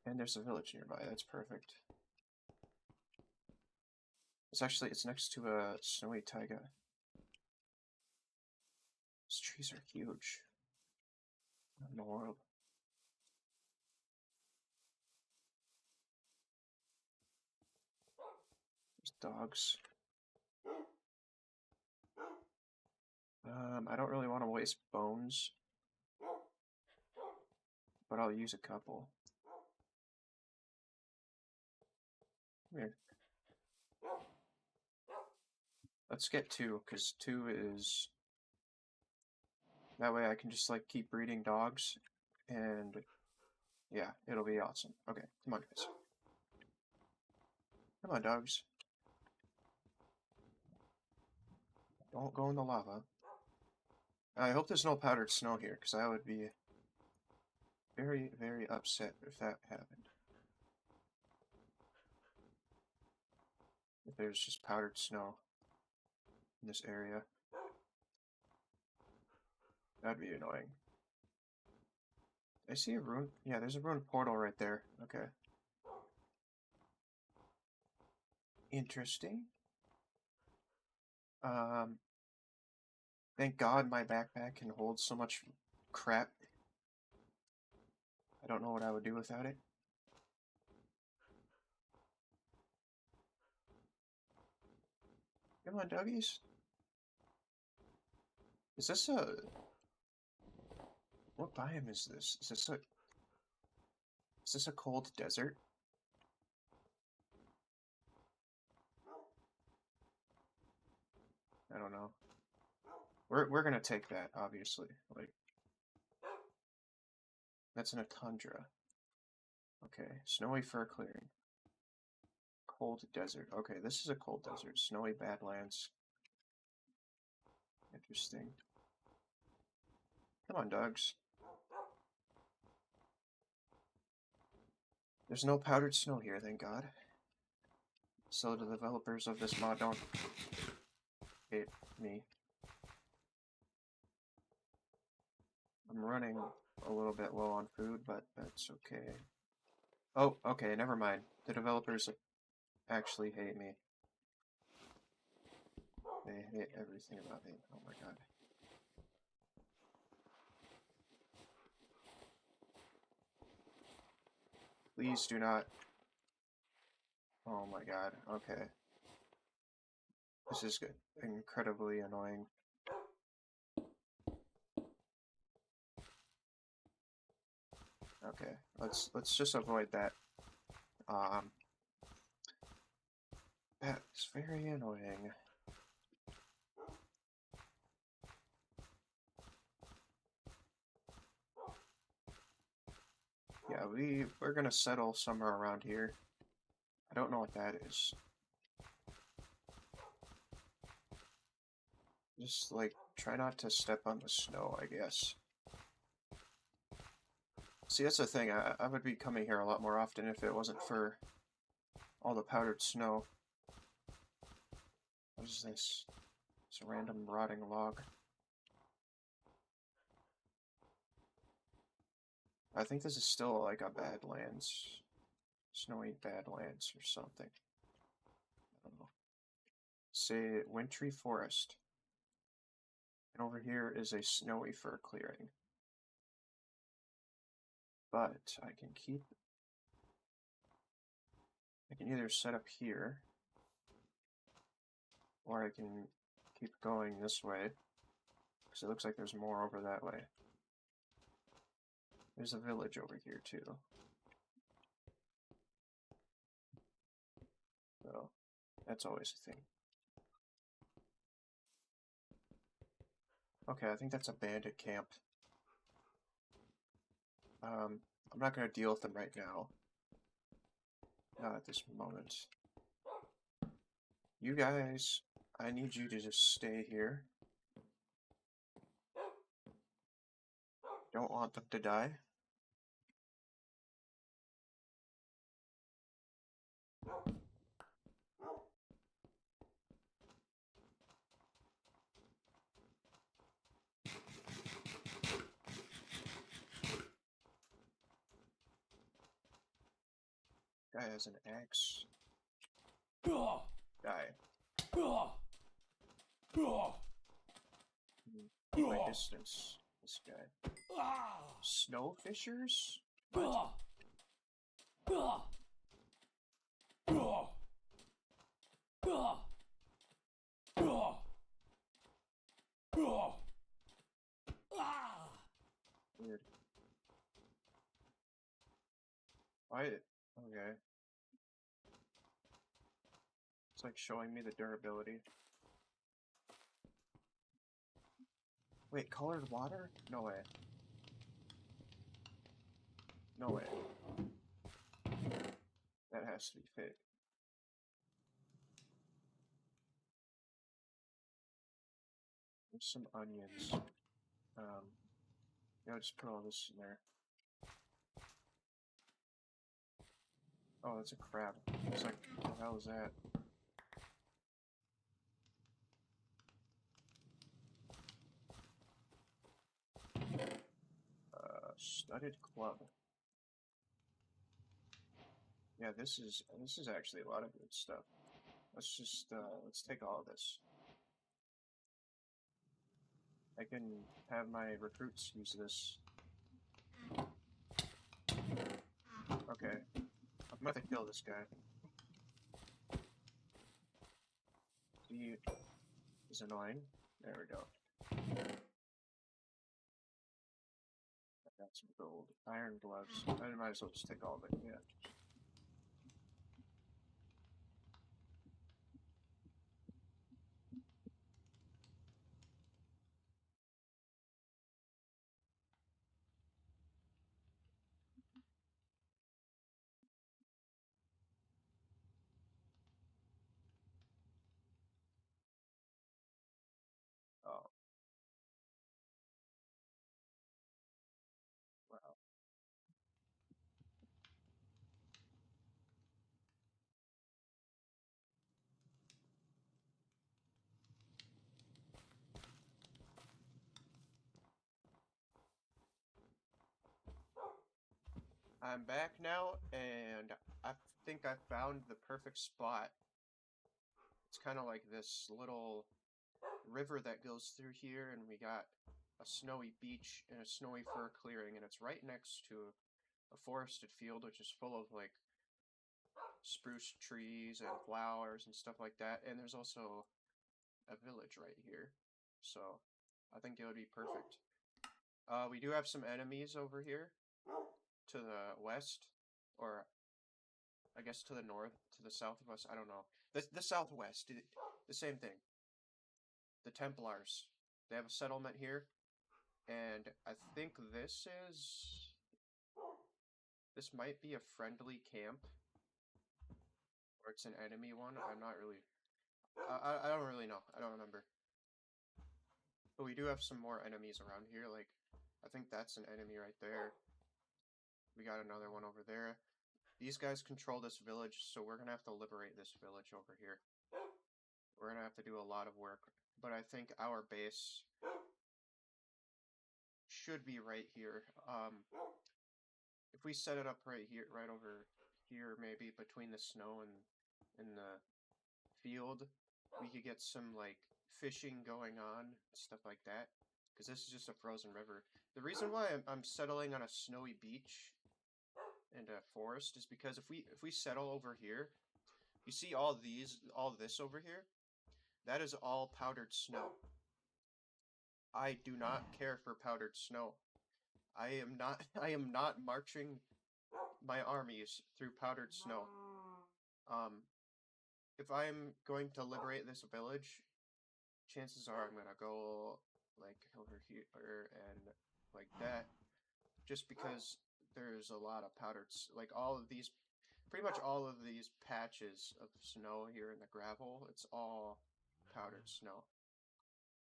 And there's a village nearby, that's perfect. It's next to a snowy taiga. These trees are huge. What in the world? There's dogs. I don't really want to waste bones, but I'll use a couple. Come here. Let's get 2, because 2 is... That way I can just, like, keep breeding dogs, and... Yeah, it'll be awesome. Okay, come on, guys. Come on, dogs. Don't go in the lava. I hope there's no powdered snow here, because I would be very, very upset if that happened. If there's just powdered snow in this area. That'd be annoying. I see a rune. Yeah, there's a rune portal right there. Okay. Interesting. Thank God my backpack can hold so much crap. I don't know what I would do without it. Come on, doggies. Is this a... What biome is this? Is this a cold desert? I don't know. We're gonna take that, obviously. Like, that's in a tundra. Okay, snowy fir clearing. Cold desert. Okay, this is a cold desert. Snowy badlands. Interesting. Come on, dogs. There's no powdered snow here, thank God. So the developers of this mod don't hate me. I'm running a little bit low on food, but that's okay. Oh, okay, never mind. The developers actually hate me. They hate everything about me. Oh my god. Please do not. Oh my god. Okay. This is good. Incredibly annoying. Okay, let's just avoid that. That's very annoying. Yeah, we're gonna settle somewhere around here. I don't know what that is. Just like try not to step on the snow, I guess. See, that's the thing. I would be coming here a lot more often if it wasn't for all the powdered snow. What is this? It's a random rotting log. I think this is still like a Badlands. Snowy Badlands or something. I don't know. Say wintry forest. And over here is a snowy fir clearing. But I can either set up here, or I can keep going this way, because it looks like there's more over that way. There's a village over here too. So, that's always a thing. Okay, I think that's a bandit camp. I'm not gonna deal with them right now. Not at this moment. You guys, I need you to just stay here. Don't want them to die. Guy has an axe. Die. My distance. This guy. Snowfishers? What? Weird. Why? Okay. It's like showing me the durability. Wait, colored water? No way. No way. That has to be fake. There's some onions. Yeah, just put all this in there. Oh, that's a crab. It's like, what the hell is that? Studded club. Yeah, this is actually a lot of good stuff. Let's take all of this. I can have my recruits use this. Okay. I'm about to kill this guy. He is annoying. There we go. I got some gold. Iron gloves. I might as well just take all of it, yeah. Oh, wow. I'm back now, and I think I found the perfect spot. It's kind of like this little river that goes through here, and we got a snowy beach and a snowy fir clearing, and it's right next to a forested field, which is full of like spruce trees and flowers and stuff like that. And there's also a village right here, so I think it would be perfect. We do have some enemies over here to the west, or I guess to the north, to the south of us. I don't know. The southwest, the same thing. The Templars. They have a settlement here, and I think this might be a friendly camp, or it's an enemy one. I'm not really. I don't really know. I don't remember. But we do have some more enemies around here. Like, I think that's an enemy right there. We got another one over there. These guys control this village, so we're gonna have to liberate this village over here. We're gonna have to do a lot of work, but I think our base should be right here. If we set it up right here, right over here, maybe between the snow and the field, we could get some like fishing going on, stuff like that. Because this is just a frozen river. The reason why I'm settling on a snowy beach and a forest is because if we settle over here, you see all this over here, that is all powdered snow. I do not care for powdered snow. I am not marching my armies through powdered snow. If I'm going to liberate this village, chances are I'm gonna go like over here and like that, just because there's a lot of powdered, like all of these, pretty much all of these patches of snow here in the gravel, it's all powdered snow.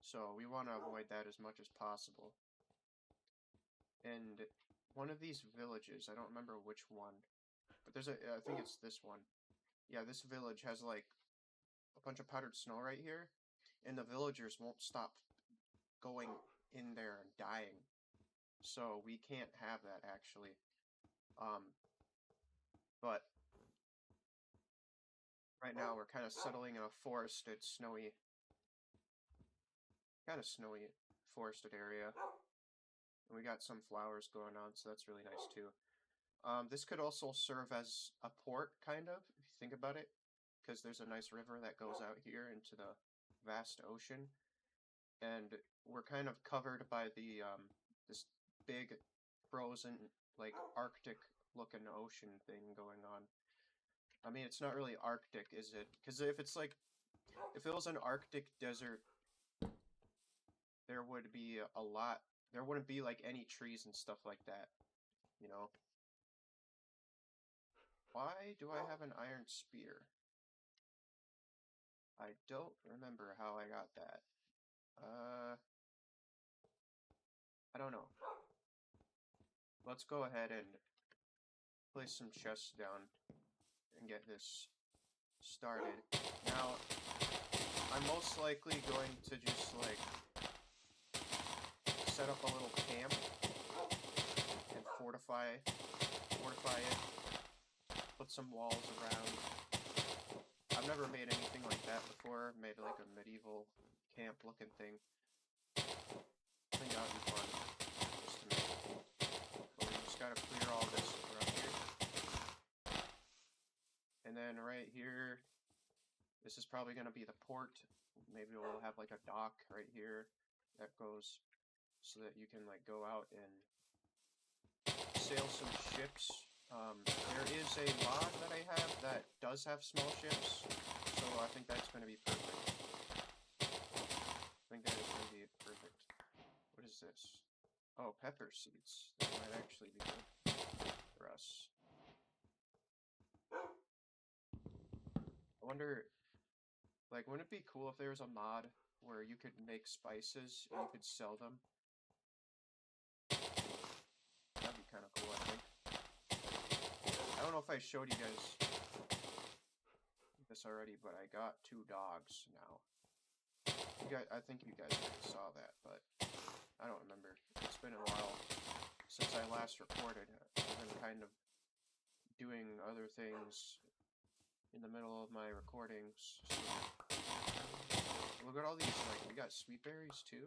So we want to avoid that as much as possible. And one of these villages, I don't remember which one, but I think it's this one. Yeah, this village has like a bunch of powdered snow right here, and the villagers won't stop going in there and dying. So we can't have that actually. But right now we're kind of settling in a forested, kind of snowy forested area. And we got some flowers going on, so that's really nice too. This could also serve as a port, kind of, if you think about it, because there's a nice river that goes out here into the vast ocean, and we're kind of covered by the this big frozen, like Arctic-looking ocean thing going on. I mean, it's not really Arctic, is it? Because if it was an Arctic desert, there would be a lot. There wouldn't be like any trees and stuff like that, you know. Why do I have an iron spear? I don't remember how I got that. I don't know. Let's go ahead and place some chests down and get this started. Now, I'm most likely going to just like set up a little camp and fortify it. Put some walls around. I've never made anything like that before. Made like a medieval camp looking thing. I think that would be fun. Just to make. But we just gotta clear all this around here. And then right here, this is probably gonna be the port. Maybe we'll have like a dock right here that goes so that you can like go out and sail some ships. There is a mod that I have that does have small ships, so I think that's going to be perfect. I think that is going to be perfect. What is this? Oh, pepper seeds. That might actually be good for us. I wonder, like, wouldn't it be cool if there was a mod where you could make spices and you could sell them? That'd be kind of cool, I think. I don't know if I showed you guys this already, but I got 2 dogs now. I think you guys already saw that, but I don't remember. It's been a while since I last recorded. I've been kind of doing other things in the middle of my recordings. So look at all these, like, we got sweet berries too.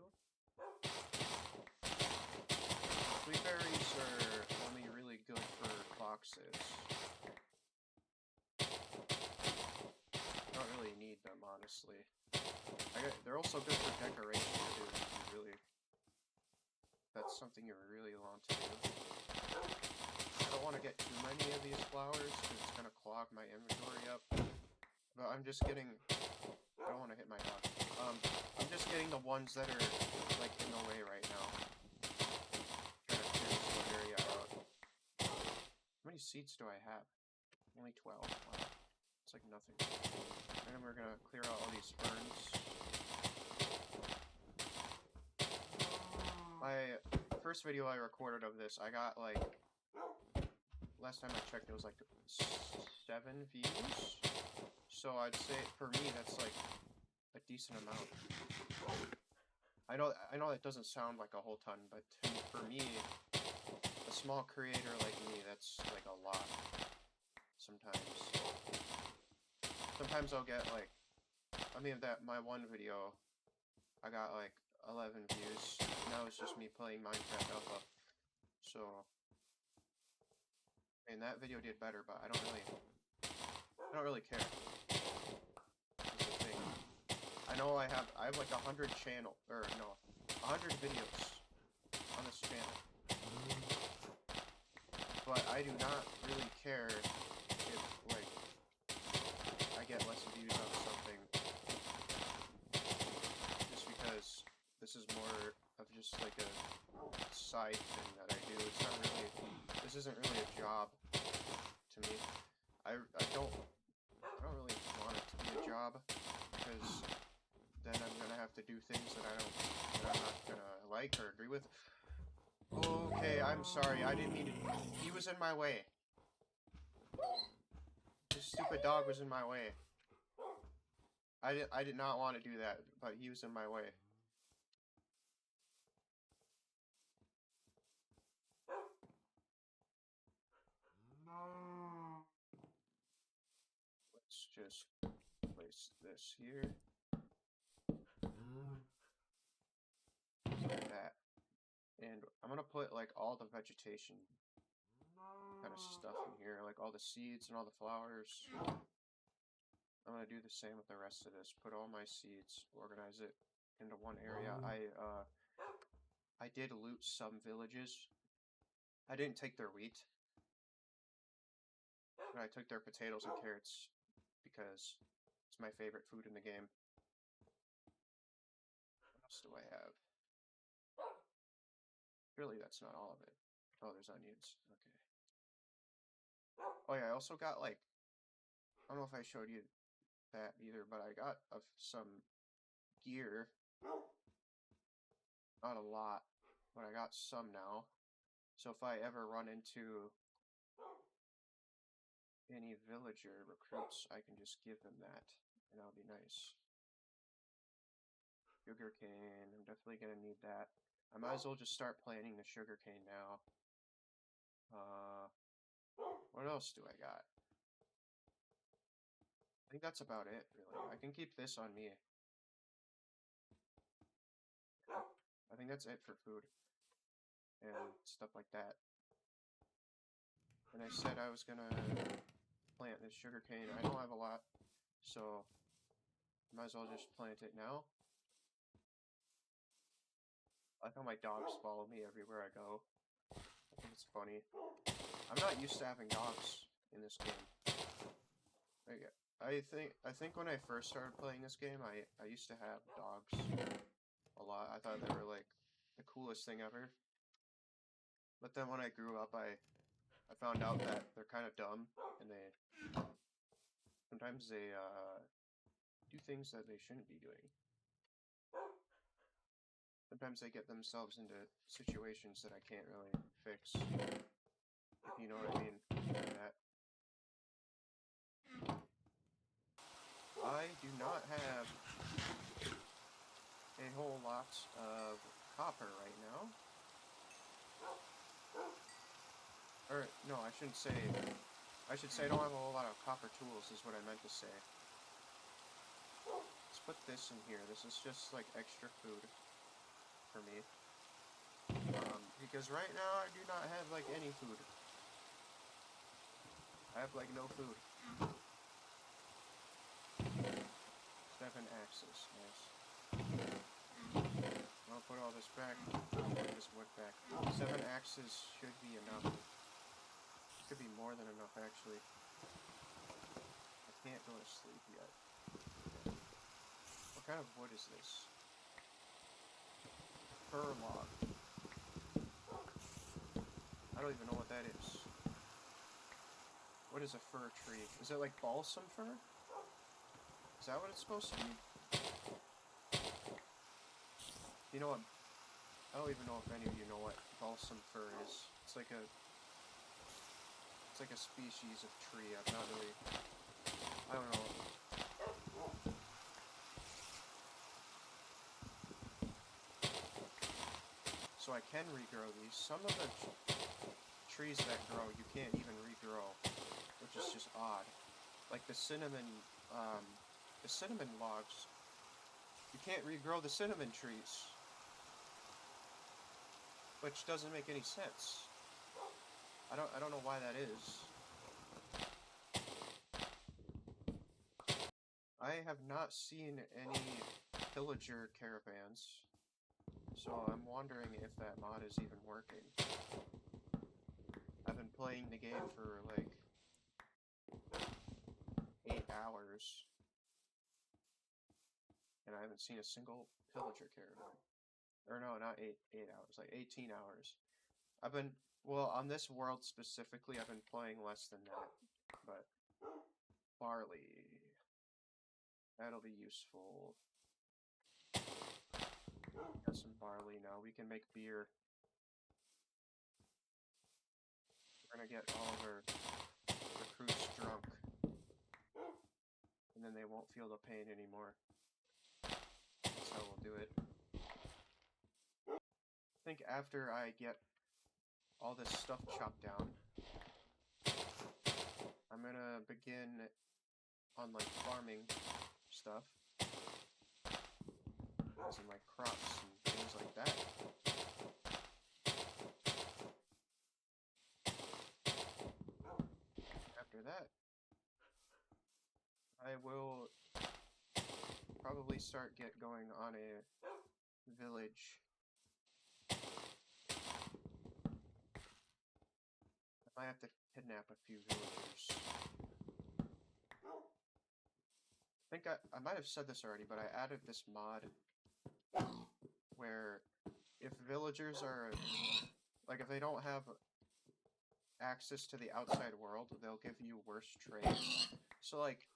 Sweet berries are only really good for foxes. Don't really need them, honestly. They're also good for decoration too, if you really... That's something you really want to do. I don't want to get too many of these flowers, because it's going to clog my inventory up. But I'm just getting... I don't want to hit my dog. I'm just getting the ones that are, like, in the way right now. Trying to clear this whole area out. How many seeds do I have? Only 12. Wow. It's like nothing. And then we're going to clear out all these ferns. My first video I recorded of this, I got, like... Last time I checked, it was, like, 7 views? So I'd say, for me, that's, like, a decent amount. I know that doesn't sound like a whole ton, but for me, a small creator like me, that's like a lot. Sometimes I'll get like, I mean, my one video, I got like 11 views, and that was just me playing Minecraft Alpha. So, I mean, that video did better, but I don't really care. I know I have like 100 100 videos on this channel. But I do not really care if, like, I get less views on something. Just because this is more of just like a side thing that I do. It's not really, this isn't really a job to me. I don't really want it to be a job, because then I'm gonna have to do things that I'm not gonna like or agree with. Okay, I'm sorry, I didn't mean to. He was in my way. This stupid dog was in my way. I did not want to do that, but he was in my way. Let's just place this here. Like that. And I'm gonna put like all the vegetation kind of stuff in here, like all the seeds and all the flowers. I'm gonna do the same with the rest of this. Put all my seeds, organize it into one area. I did loot some villages. I didn't take their wheat, but I took their potatoes and carrots because it's my favorite food in the game. What else do I have? Really, that's not all of it. Oh, there's onions. Okay. Oh yeah, I also got like, I don't know if I showed you that either, but I got some gear. Not a lot, but I got some now. So if I ever run into any villager recruits, I can just give them that, and that'll be nice. Sugarcane, I'm definitely gonna need that. I might as well just start planting the sugarcane now. What else do I got? I think that's about it, really. I can keep this on me. I think that's it for food and stuff like that. And I said I was gonna plant this sugarcane. I don't have a lot, so I might as well just plant it now. I like how my dogs follow me everywhere I go. I think it's funny. I'm not used to having dogs in this game. I think when I first started playing this game, I used to have dogs a lot. I thought they were like the coolest thing ever. But then when I grew up, I found out that they're kind of dumb, and sometimes they do things that they shouldn't be doing. Sometimes they get themselves into situations that I can't really fix, if you know what I mean by that. I do not have a whole lot of copper right now. Or, no, I shouldn't say I should say I don't have a whole lot of copper tools, is what I meant to say. Let's put this in here. This is just like extra food for me. Because right now I do not have like any food. I have like no food. 7 axes, nice. I'll put all this back. Put this wood back. 7 axes should be enough. Could be more than enough, actually. I can't go to sleep yet. What kind of wood is this? Fir log. I don't even know what that is. What is a fir tree? Is it like balsam fir? Is that what it's supposed to be? You know what? I don't even know if any of you know what balsam fir is. It's like a species of tree. I'm not really. I don't know. So I can regrow these. Some of the trees that grow you can't even regrow, which is just odd. Like the cinnamon logs. You can't regrow the cinnamon trees. Which doesn't make any sense. I don't know why that is. I have not seen any pillager caravans, so I'm wondering if that mod is even working. I've been playing the game for like 8 hours, and I haven't seen a single pillager caravan. Or no, not 8 hours, like 18 hours. I've been, well, on this world specifically, I've been playing less than that, but barley, that'll be useful. Got some barley now, we can make beer. We're gonna get all of our recruits drunk, and then they won't feel the pain anymore. That's how we'll do it. I think after I get all this stuff chopped down, I'm gonna begin on like farming stuff, as in like crops and things like that. After that, I will probably start going on a village. I might have to kidnap a few villagers. I think I might have said this already, but I added this mod where if villagers are, like, if they don't have access to the outside world, they'll give you worse trades. So, like,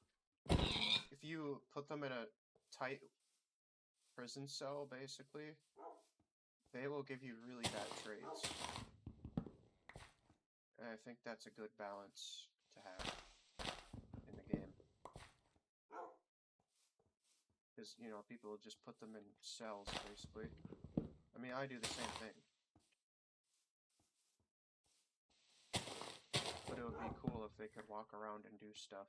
if you put them in a tight prison cell, basically, they will give you really bad trades. And I think that's a good balance to have in the game. Because, you know, people just put them in cells, basically. I mean, I do the same thing. But it would be cool if they could walk around and do stuff.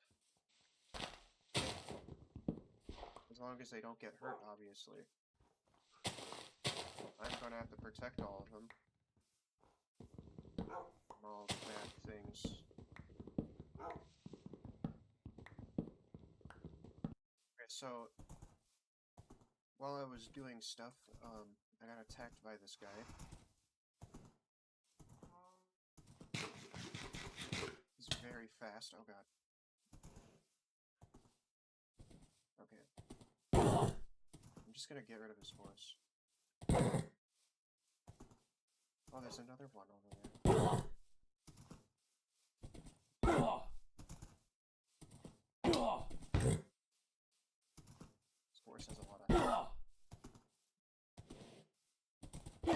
As long as they don't get hurt, obviously. I'm gonna have to protect all of them. From all the bad things. Okay, so while I was doing stuff, I got attacked by this guy. He's very fast. Oh god. Okay. I'm just gonna get rid of his horse. Oh, there's another one over there. This horse has a lot of health. Yeah,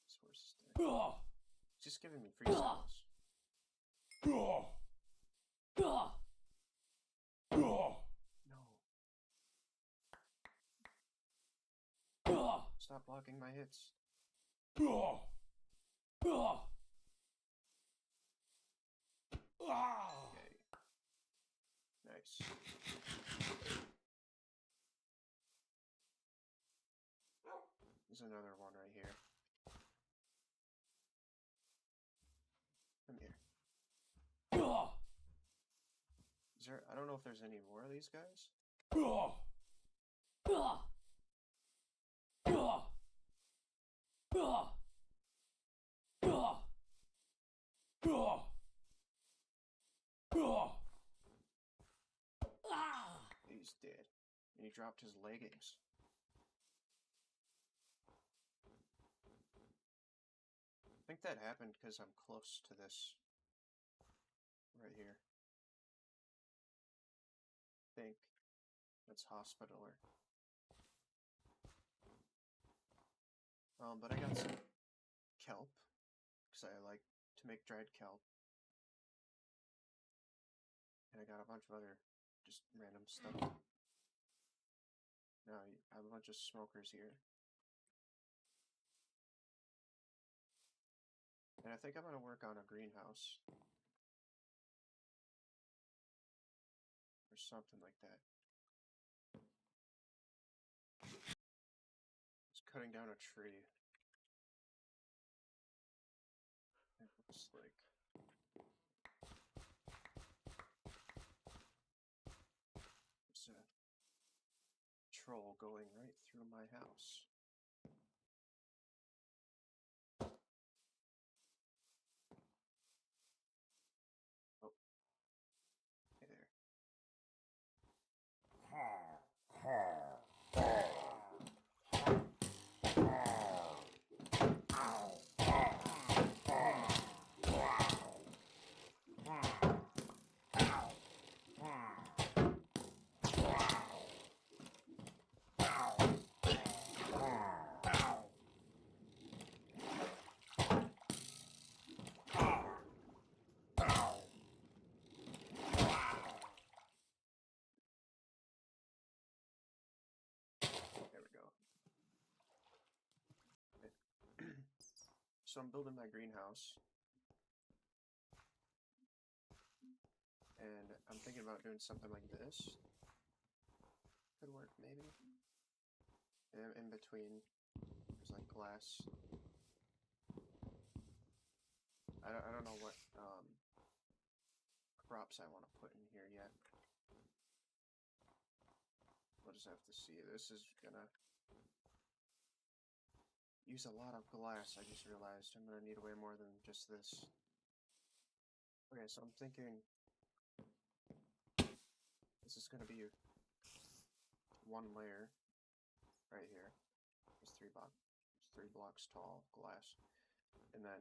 this horse is dead. He's just giving me free cells. No. Stop blocking my hits. Okay. Nice. There's another one right here. Come here. Is there? I don't know if there's any more of these guys. He's dead. And he dropped his leggings. I think that happened because I'm close to this. Right here. I think that's hospitaler. But I got some kelp because I like to make dried kelp. And I got a bunch of other just random stuff. Now I have a bunch of smokers here. And I think I'm gonna work on a greenhouse. Or something like that. It's cutting down a tree. It looks like. There's a troll going right through my house. Oh. Hey there. There we go. Okay. So I'm building my greenhouse. And I'm thinking about doing something like this. Could work, maybe. And in between, there's like glass. I don't know what crops I want to put in here yet. We'll just have to see. This is gonna use a lot of glass, I just realized. I'm gonna need way more than just this. Okay, so I'm thinking this is gonna be one layer right here. It's 3 blocks tall glass. And then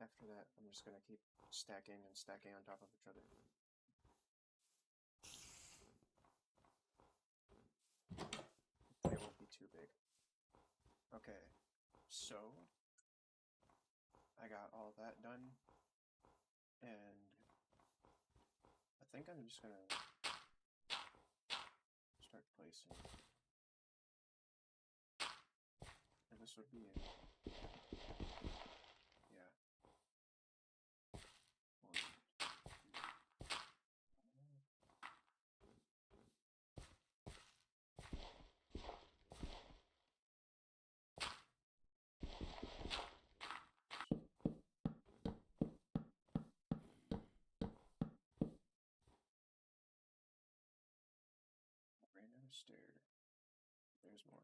after that, I'm just gonna keep stacking and stacking on top of each other. It won't be too big. Okay, so I got all that done, and I think I'm just gonna start placing. And this would be it. Yeah. Ran out of stair. There's more.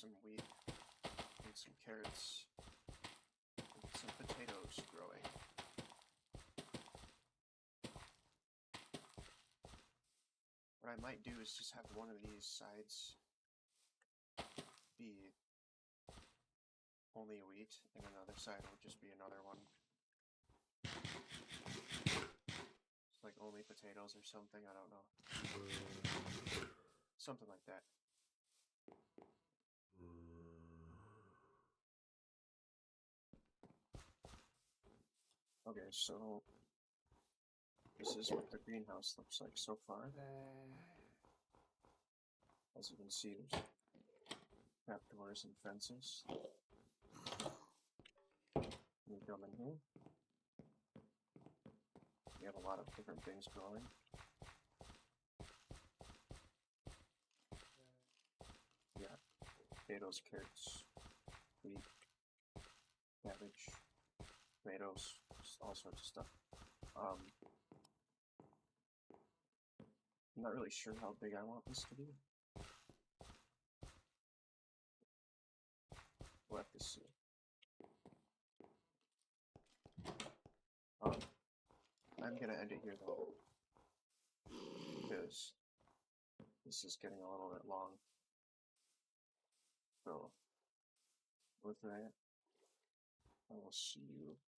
some wheat and some carrots and some potatoes growing. What I might do is just have one of these sides be only wheat, and another side will just be another one. It's like only potatoes or something, I don't know. Something like that. Okay, so this is what the greenhouse looks like so far. As you can see, there's trapdoors and fences. You come in here. You have a lot of different things growing. Yeah, potatoes, carrots, wheat, cabbage, tomatoes, just all sorts of stuff. I'm not really sure how big I want this to be. We'll have to see. I'm gonna end it here though, because this is getting a little bit long. So, with that, I will see you